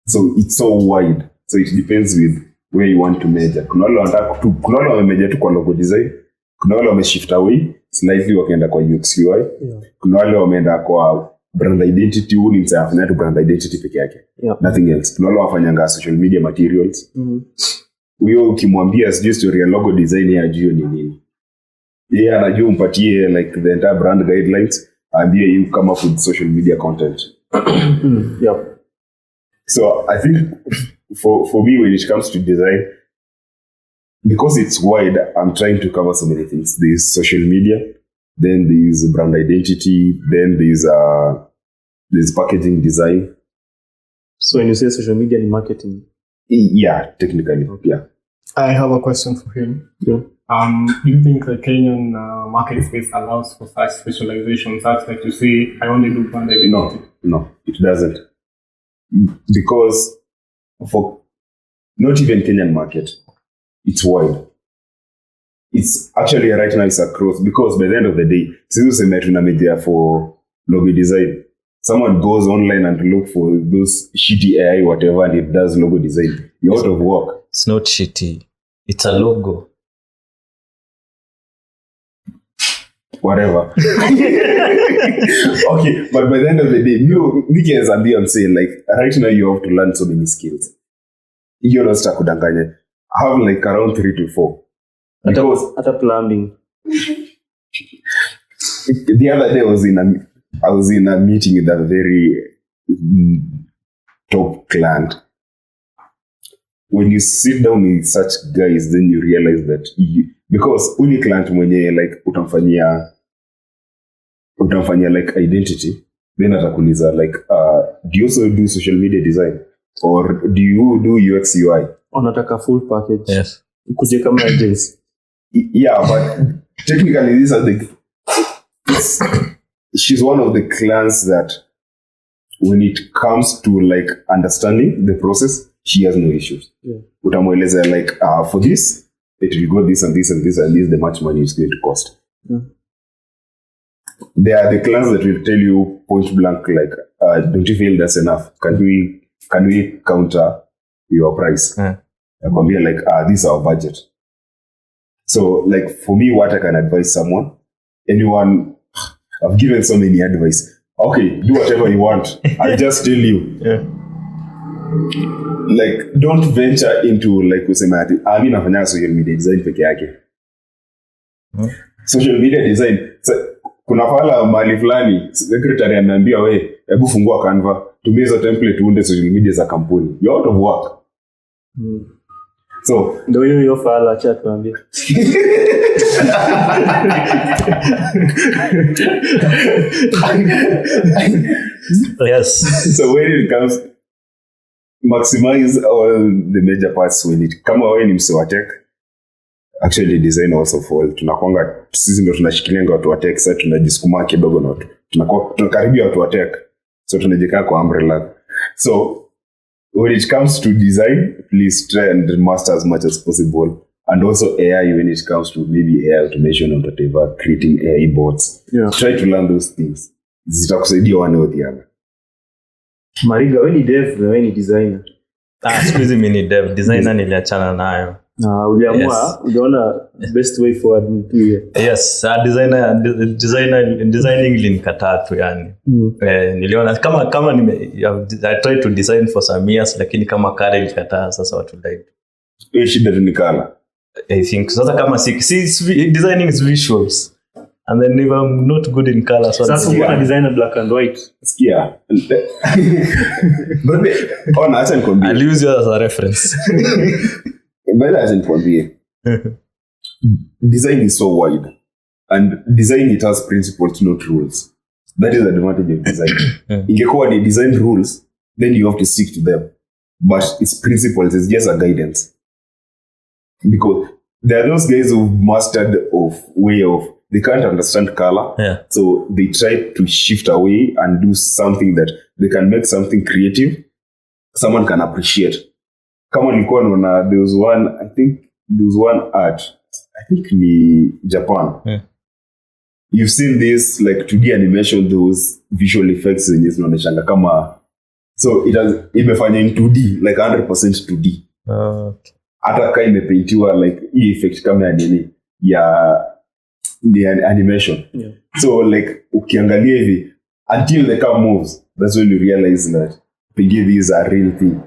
So it's so wide. So it depends with where you want to measure. Kuna wale wamemeasure tu kwa logo design. Kuna wale wameshift away slightly wakaenda kwa UX UI. Yeah. Kuna wale wameenda kwa brand identity, ni msafanya tu brand identity peke yake. Yeah. Nothing else. Kuna wale wafanyanga social media materials. Huyo ukimwambia sijui story ya logo design ya juu ni nini. Yeye anajua umpatie like the entire brand guidelines, ambie you come up with social media content. Yeah. So I think for me, when it comes to design, because it's wide, I'm trying to cover so many things. There's social media, then there's brand identity, then there's packaging design. So when you say social media and marketing? Yeah, technically, yeah. I have a question for him. Yeah. Do you think the Kenyan market space allows for such specialization, such that you say, I only do brand identity? No, it doesn't. Because for not even Kenyan market, it's wide. It's actually right now it's across, because by the end of the day, since we met media for logo design, someone goes online and look for those shitty AI whatever and it does logo design. You're out of work. It's not shitty. It's a logo. Whatever. Okay, but by the end of the day, I'm saying like right now you have to learn so many skills. You're not stuck with Danganya. I have like around 3 to 4. Because at a plumbing. The other day I was in a meeting with a very top client. When you sit down with such guys, then you realize that because uni client mwenye like utamfanyia like identity, then atakuuliza like do you also do social media design or do you do UX UI? Unataka full package. Yes. Kuje kama agency. Yeah, but technically these are she's one of the clients that when it comes to like understanding the process, she has no issues. Yeah. Utamweleza like for this if you got this and this and this and this, the much money is going to cost. There are the clients that will tell you point blank, like, don't you feel that's enough? Can we counter your price? And be like, this is our budget. So, like, for me, what I can advise someone, anyone, I've given so many advice. Okay, do whatever you want. I just tell you. Like, don't venture into, like, kusema ati nafanya social media design peke yake. Social media design, kuna fala mali fulani secretary anaambia we hebu fungua Canva, tumia hizo template uunde social media za kampuni. You're out of work. So ndio hiyo fala acha tuambie. Yes. So when it comes, maximize all the major parts when it kama wewe ni mse wa tech, actually design also fall. Tunakwanga sisi ndio tunashikilia watu wa tech, sasa tunajisukuma kidogo na watu tunakaribia watu wa tech, so tunajikaa kwa umbrella. So when it comes to design, please try and master as much as possible. And also AI when it comes to maybe AI automation or whatever, creating AI bots. Try to learn those things. Zitakusaidia one or the other. Mariga, wewe ni dev na wewe ni designer. Siku hizi mimi ni dev, designer niliachana nayo. Uliamua, uliona best way forward ni tu hiyo. Yes, designing ilinikataa tu yani. Niliona kama I tried to design for some years, lakini kama kale ilikataa, sasa watu like. Shida ni kala. I think sasa kama designing is visuals. And then if I'm not good in color, so that's why I design black and white. Yeah. But I'll use you as a reference. But that isn't for me. Design is so wide. And design, it has principles, not rules. That is the advantage of design. Ingekuwa ni design rules, then you have to stick to them. But its principles is just a guidance. Because there are those guys who've mastered way of, they can't understand color. So they try to shift away and do something that they can make something creative someone can appreciate. Kama nilikuwa naona there was one art, I think ni Japan. You've seen this like 2D animation, those visual effects zenye zinaoneshanga kama, so imefanya in 2D, like 100% 2D. Hata kama imepaintiwa like hii effect kama ya nini ya animation. So like ukiangalia hivi until the car moves, that's when you realize that pengine these are real thing.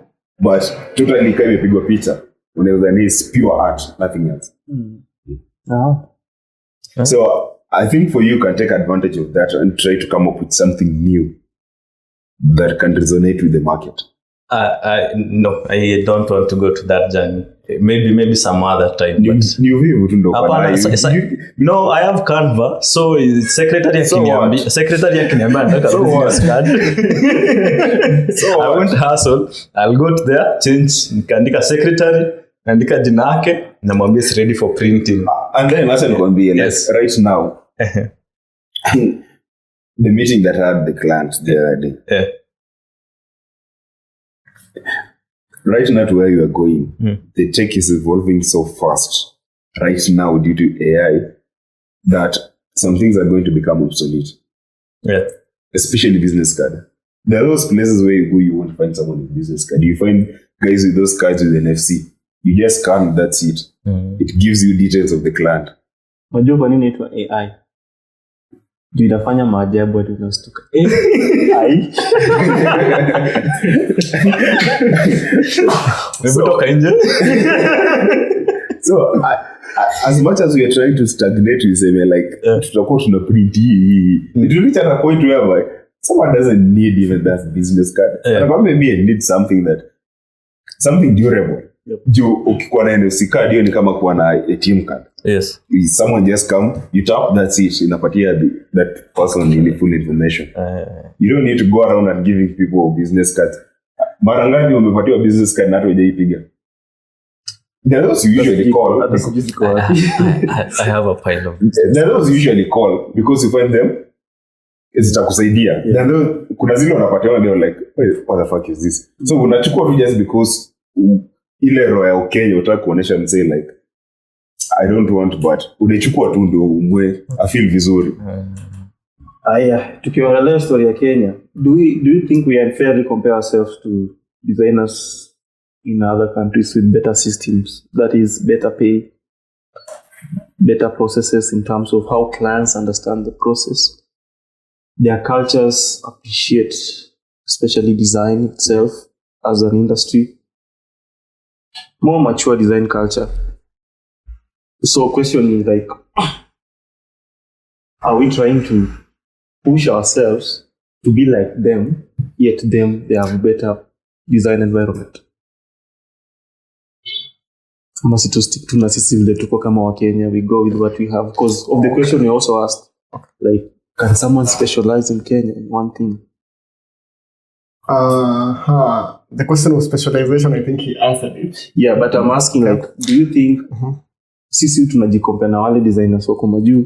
But totally kama imepigwa picha, unaweza it's pure art, nothing else. So I think for you can take advantage of that and try to come up with something new that can resonate with the market. No, I don't want to go to that journey. Maybe some other time. No, I have Canva, so secretary akiniambia nataka business card. I won't hustle. I'll go to there, change, nikaandika secretary, naandika jina yake, namwambia it's ready for printing. And then acha nikwambie, yes. Right now, the meeting that I had the client the other day. Right now to where you are going, the tech is evolving so fast right now due to AI that some things are going to become obsolete. Especially business card. There are those places where you go, you won't find someone with business card. You find guys with those cards with NFC. You just scan, that's it. It gives you details of the client. Unajua kwa nini inaitwa AI? Ndio inafanya maajabu hadi unastuka. AI. So as much as we are trying to stagnate, we say like tutakuwa tuna print hii. It will reach at a point where someone doesn't need even that business card. But maybe I need something durable. Juu ukikuwa na NFC card hiyo ni kama kuwa na ATM card. Yes. Someone just come, you tap, that's it. Inapatia that person really full information. You don't need to go around and giving people business cards. Mara ngapi umepatiwa business card na hata hujaipiga? There are those you usually call. I have a pile of business. There are those you usually call because you find them zitakusaidia. Then kuna zile unapatiwa they're like, what the fuck is this? So unachukua tu just because ile roho ya Kenya utaka kuonesha msee like I don't want, but unaichukua tu ndio umwe I feel vizuri. Aya, tukiangalia story ya Kenya, do you think we unfairly compare ourselves to designers in other countries with better systems, that is better pay, better processes in terms of how clients understand the process, their cultures appreciate especially design itself as an industry, more mature design culture? So question is like, are we trying to push ourselves to be like them, yet them they have better design environment? Must to stick to sisi vile tuko kama wa Kenya, we go with what we have, because of the question you also asked, like, can someone specialize in Kenya in one thing? The question of specialization, I think he answered it. Yeah, but I'm asking, like, do you think sisi tunajicompare na wale designers wako majuu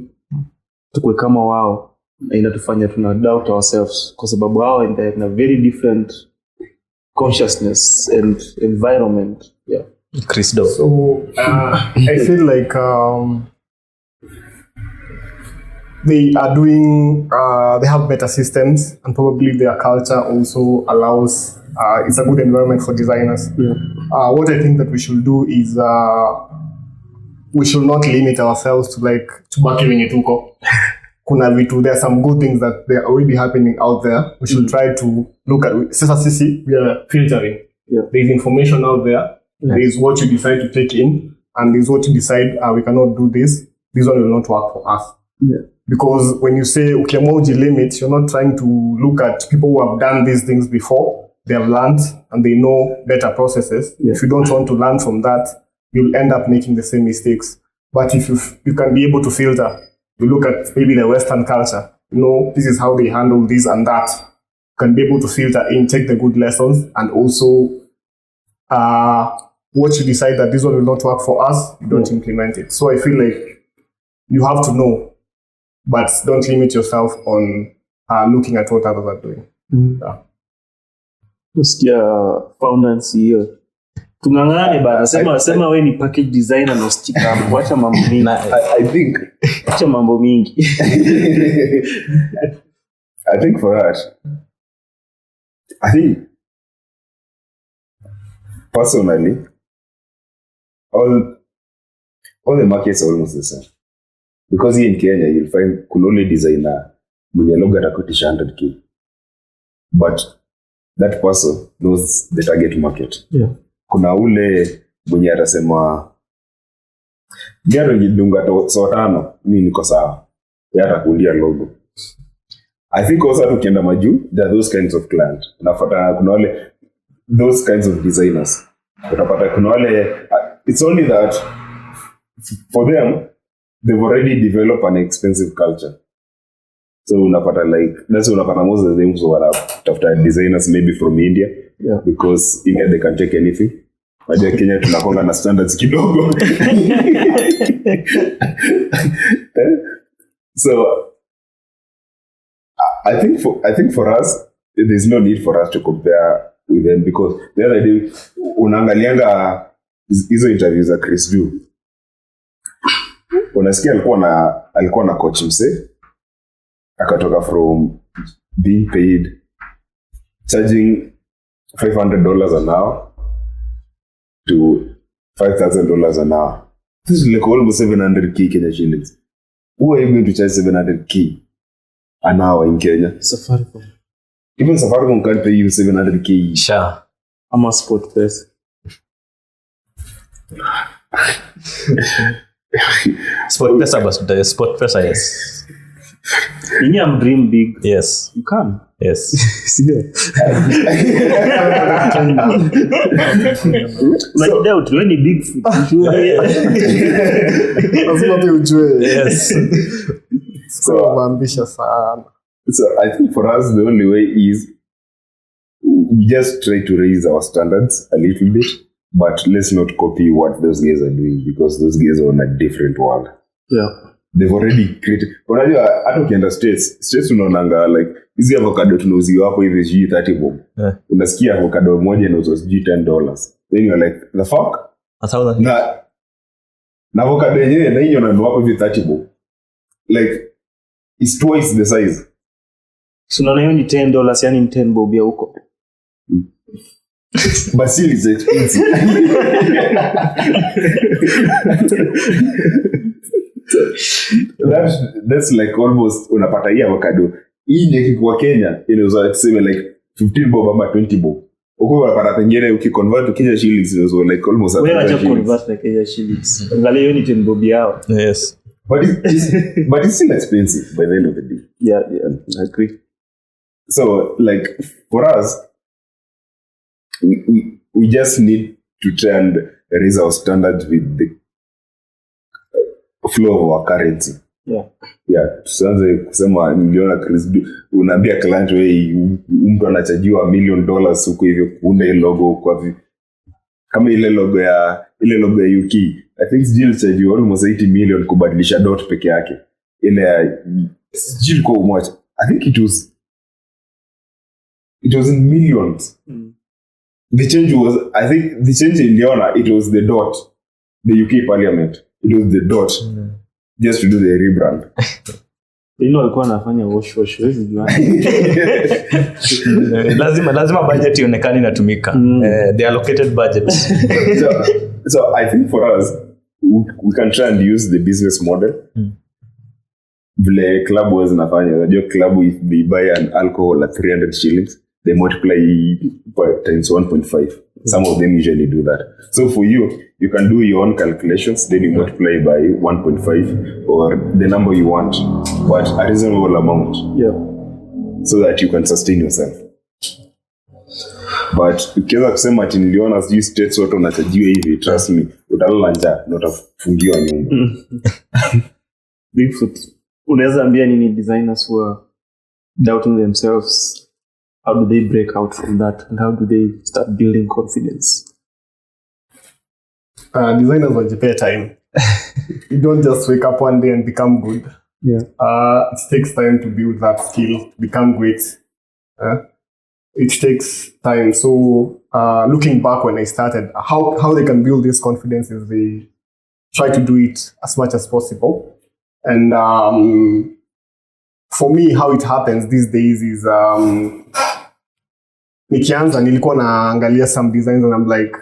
tukwe kama wao, na inatufanya tuna doubt ourselves kwa sababu wao in a very different consciousness and environment? Yeah. Chris Doe. So I feel like they are doing, they have better systems, and probably their culture also allows, it's a good environment for designers. Yeah. What I think that we should do is we should not limit ourselves to like tubaki wenye tuko. Kuna vitu, there are some good things that they are already happening out there. We should try to look at, sisi, we are filtering. Yeah. There is information out there. There is what you decide to take in, and there is what you decide, we cannot do this. This one will not work for us. Yeah. Because when you say, okay, emoji limit, you're not trying to look at people who have done these things before. They have learned and they know better processes. Yeah. If you don't want to learn from that, you'll end up making the same mistakes. But if you can be able to filter, you look at maybe the Western culture, you know, this is how they handle this and that. You can be able to filter in, take the good lessons, and also what you decide that this one will not work for us, you don't implement it. So I feel like you have to know, but don't limit yourself on looking at what others are doing. Yeah. Usikia founder and CEO. Tungangane bana, sema wewe ni package designer na stick up. Wacha mambo mingi. I think Wacha mambo mingi. I think for that, I think personally, all the markets are almost the same. Because here in Kenya, you'll find kunole designer mwenye logo atakutisha 100k. But that person knows the target market. Yeah. Kuna ule mwenye atasema gari ngidunga so tano, mimi niko sawa. Yeye atakundia logo. I think also tukienda majuu, there are those kinds of clients. Unafuata kuna wale those kinds of designers. Utapata kuna wale it's only that for them they've already developed an expensive culture. So unapata like that's unapata most of them so after designers maybe from India. Yeah. Because India they can take anything. Wajua Kenya tunakonga na standards kidogo. So I think for us there's no need for us to compare with them, because the other day unaangalianga hizo interviews za Chris View, unasikia alikuwa na coach mse akatoka from being paid charging $500 an hour to $5,000 an hour. This is like almost 700k Kenya shillings. Who are you going to charge 700k an hour in Kenya? Safaricom. Even Safaricom can't pay you 700k. Sure. I'm a sport person. Sport pesa, yes. When you dream big, Yes. you can. Yes. Like doubt when you Bigfoot. Lazima pia ujue. Yes. So ambitious sana. So I think for us the only way is we just try to raise our standards a little bit, but let's not copy what those guys are doing, because those guys are on a different world. Yeah. They've already created. Unajua hata ukienda states unaonanga like hizi avocado tunauziwa hapo hivi sijui 30 bob. Yeah. Unasikia avocado moja inauzwa sijui $10. Then you're like, the fuck? That's how that. Na Na avocado yenyewe na hiyo nanunua hapo hivi 30 bob. Like it's twice the size. So unaona hiyo ni $10, yani ni 10 bob ya huko. Basil is expensive. That's like almost unapata hii avocado. Hii ni kwa Kenya inaweza tuseme like 15 bob ama 20 bob. Huko unapata pengine ukiconvert to Kenya shillings inaweza like almost wewe acha convert like Kenya shillings. Angalia hiyo ni 10 bob yao. Yes. But it's still expensive by the end of the day. Yeah, I agree. So like for us we just need to try and raise our standards with the flow of our currency. Yeah, tusianze kusema niliona Chris unaambia client wewe mtu anachajiwa $1 million huko hivyo kuunda ile logo kwa kama ile logo ya UK. I think still chajiwa almost 80 million kubadilisha dot peke yake. Ile still kwa much. I think it was in millions. The change was, I think the change in Leona, it was the dot. The UK parliament. It was the dot. Just to do the rebrand. Walikuwa wanafanya wash hizi jua. Lazima budget ionekane inatumika. The allocated budget. So I think for us, we can try and use the business model. Vile club was nafanya. Unajua club, if they buy an alcohol at 300 shillings, they multiply times 1.5. Some of them usually do that. So for you can do your own calculations, then you multiply by 1.5 or the number you want, but a reasonable amount. Yeah. So that you can sustain yourself. But ukiweza kusema ati niliona sijui states watu wanachajiwa hivi, trust me, utalala njaa na utafungiwa nyumba. Bigfoot. Unaweza ambia nini designers who are doubting themselves? How do they break out from that, and how do they start building confidence? Designers wajipea time. You don't just wake up one day and become good. Yeah. It takes time to build that skill, become great. It takes time. So looking back when I started, how they can build this confidence is they try to do it as much as possible. And for me, how it happens these days is nikianza nilikuwa naangalia some designs and I'm like,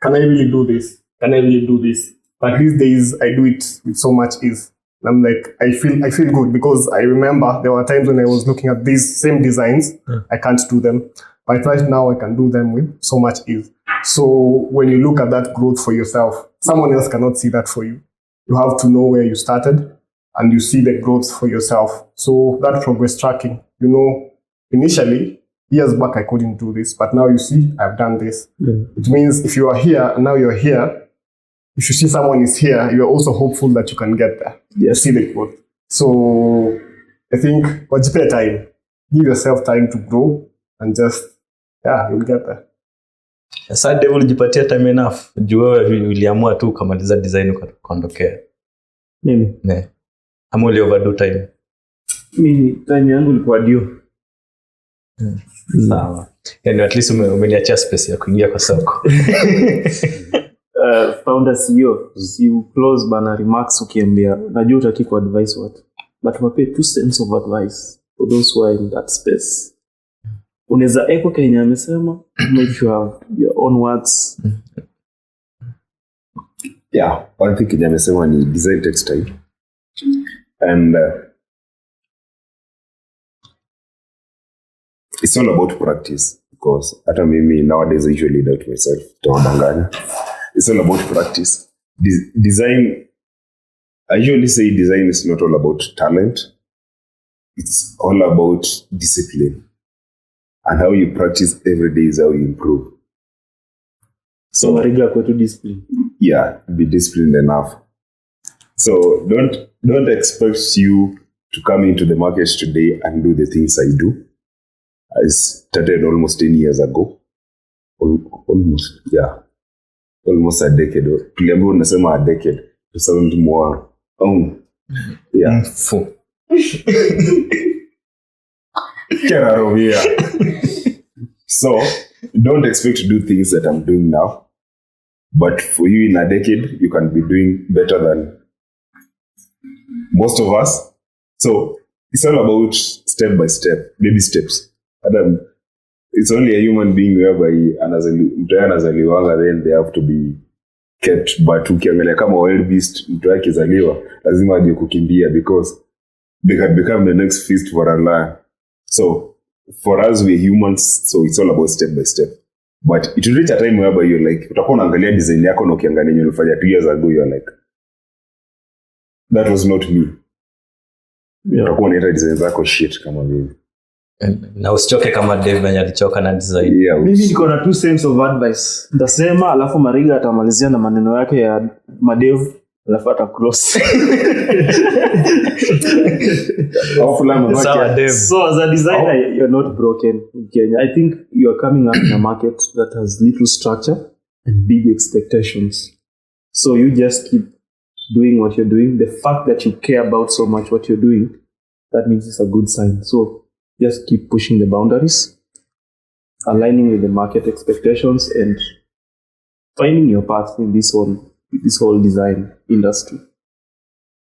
can I really do this? Can I really do this? But these days I do it with so much ease. And I'm like, I feel good because I remember there were times when I was looking at these same designs, I can't do them. But right now I can do them with so much ease. So when you look at that growth for yourself, someone else cannot see that for you. You have to know where you started and you see the growth for yourself. So that progress tracking, initially, years back I couldn't do this, but now you see I've done this. It means if you are here and now you're here, if you see someone is here, you're also hopeful that you can get there. Yes. See the growth. So I think wajipea time. Give yourself time to grow and just, you'll get there. Sasa devil jipatia time enough. Juu wewe uliamua tu kumaliza design ukaondokea. Mimi? Ne. Ama uli overdo time. Mimi time yangu ilikuwa due. Sawa. Yani at least umeniachia space ya kuingia kwa soko. Founder CEO, you close bana remarks ukiambia najua utaki ku advise watu, but wape 2 cents of advice for those who are in that space. Unaweza echo Kenya amesema, make you have your own words. Yeah, one thing Kenya amesema ni design takes time. And it's all about practice, because hata mimi nowadays I usually doubt myself. It's all about practice. Design, I usually say design is not all about talent. It's all about discipline. And how you practice every day is how you improve. So regular to discipline. Yeah, be disciplined enough. So don't expect you to come into the market today and do the things I do. I started almost 10 years ago. Almost a decade. Tuliambiwa unasema a decade to sound more. Yeah. Get out of here. So don't expect to do things that I'm doing now. but for you in a decade, you can be doing better than most of us. So it's all about step by step, baby steps. Adam, it's only a human being whereby anazaliwanga, then they have to be kept. But ukiangalia kama wild beast, mtu yake zaliwa lazima aje kukimbia because they can become the next feast for Allah. So for us, we're humans, so it's all about step by step. But it will reach a time whereby you're like, utakuwa unaangalia design yako na ukiangalia yenye ulifanya 2 years ago, you're like, that was not me. Utakuwa unaita design zako shit kama mimi. Na usichoke kama Dave venye alichoka na design. Mimi niko na 2 cents of advice. Ndasema alafu Mariga atamalizia na maneno yake ya madev alafu atacross. So as a designer, you're not broken in Kenya. I think you are coming up in a market that has little structure and big expectations. So you just keep doing what you're doing. The fact that you care about so much what you're doing, that means it's a good sign. So just keep pushing the boundaries, aligning with the market expectations, and finding your path in this whole design industry.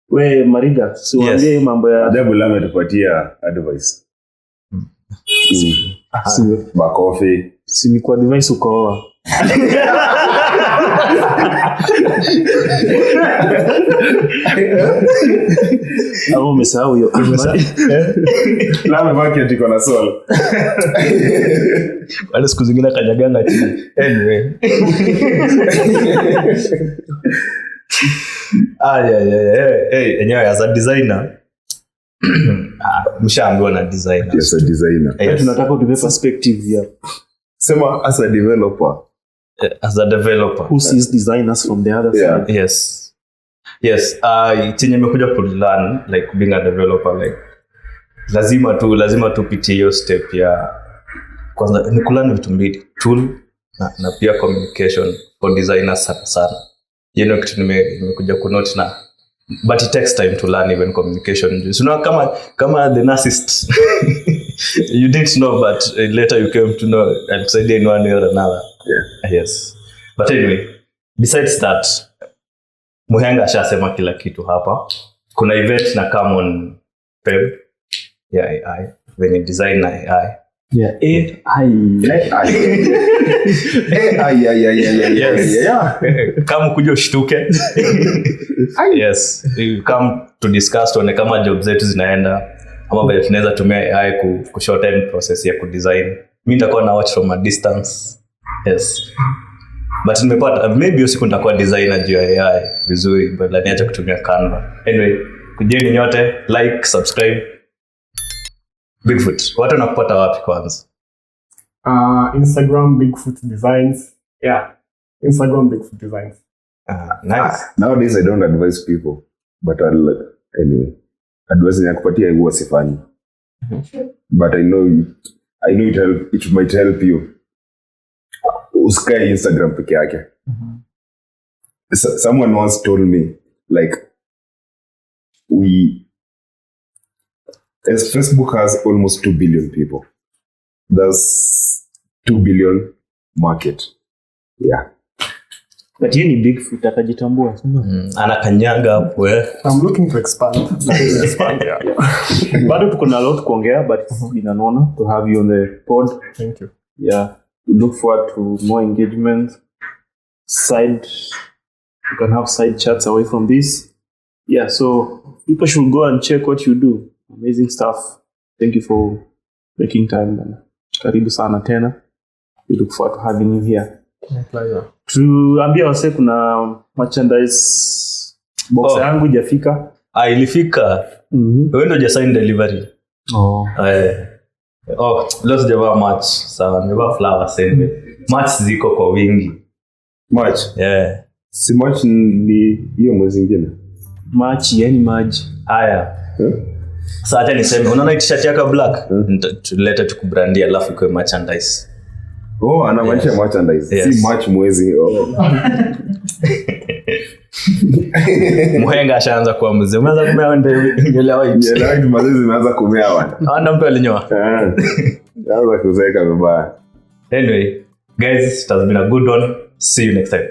We Mariga, so wambie mambo ya Dribbble ametupatia advice. Makofi. Si ni kwa device ukoa. Au umesahau hiyo. Lame market iko na soul. Wale siku zingine kanyaganga chini. Anyway. Enyewe as a designer. Mshaambiwa na designer. Yes, a designer. Yes. Tunataka tupe perspective ya. Sema as a developer. As a developer. Who sees designers from the other side? Yes. Chenye nimekuja kulearn like being a developer, like lazima tupitie hiyo step ya kwanza ni kulearn vitu mbili, tool na pia communication for designers sana. Kitu nimekuja kunote na but it takes time to learn even communication. So now kama the narcissist you didn't know, but later you came to know and said in one way or another. Yes. But anyway, besides that, Muhenga ashasema kila kitu hapa. Kuna event na come on Feb ya AI, when you design na AI. Yeah, AI. Yes. Kama kuja ushtuke. Yes. You come to discuss tuone kama job zetu zinaenda ama vile tunaweza tumia AI ku shorten process ya ku design. Mimi nitakuwa na watch from a distance. Yes. But nimepata maybe usiku nitakuwa designer juu ya AI vizuri, but niacha kutumia Canva. Anyway, kujeni nyote, like, subscribe. Bigfoot, watu wanakupata wapi kwanza? Instagram Bigfoot Designs. Yeah. Instagram Bigfoot Designs. Nice. Nowadays I don't advise people, but anyway, advice ya kupatia huwa sifanyi. But I know it might help you. Usikae Instagram peke yake. Someone once told me, like, as Facebook has almost 2 billion people, there's 2 billion market. Yeah. But yeye ni Bigfoot atajitambua. Anakanyaga hapo I'm looking to expand. Yeah. Bado tuko na lot kuongea, but it's been an honor to have you on the pod. Thank you. Yeah. We look forward to more engagement. You can have side chats away from this. Yeah, so people should go and check what you do. Amazing stuff. Thank you for making time. Karibu sana tena. We look forward to having you here. My pleasure. Tuambia wase kuna merchandise box yangu ijafika. Ilifika. Wewe ndio sign delivery. Leo sijavaa match. Sawa, nimevaa flowers anyway. Match ziko kwa wingi. Match? Yeah. Si match ni hiyo mwezi mwingine. Match yani maji. Haya. Sasa acha niseme, unaona t-shirt yako black? Tulete tukubrandia alafu kwa merchandise. Anamaanisha merchandise. Yes. Si match mwezi. Muhenga ashaanza kuwa mzee. Umeanza kumea nywele white. Nywele white mazizi zimeanza kumea bwana. Anda mtu alinyoa. Anza kuzeeka vibaya. Anyway, guys, it has been a good one. See you next time.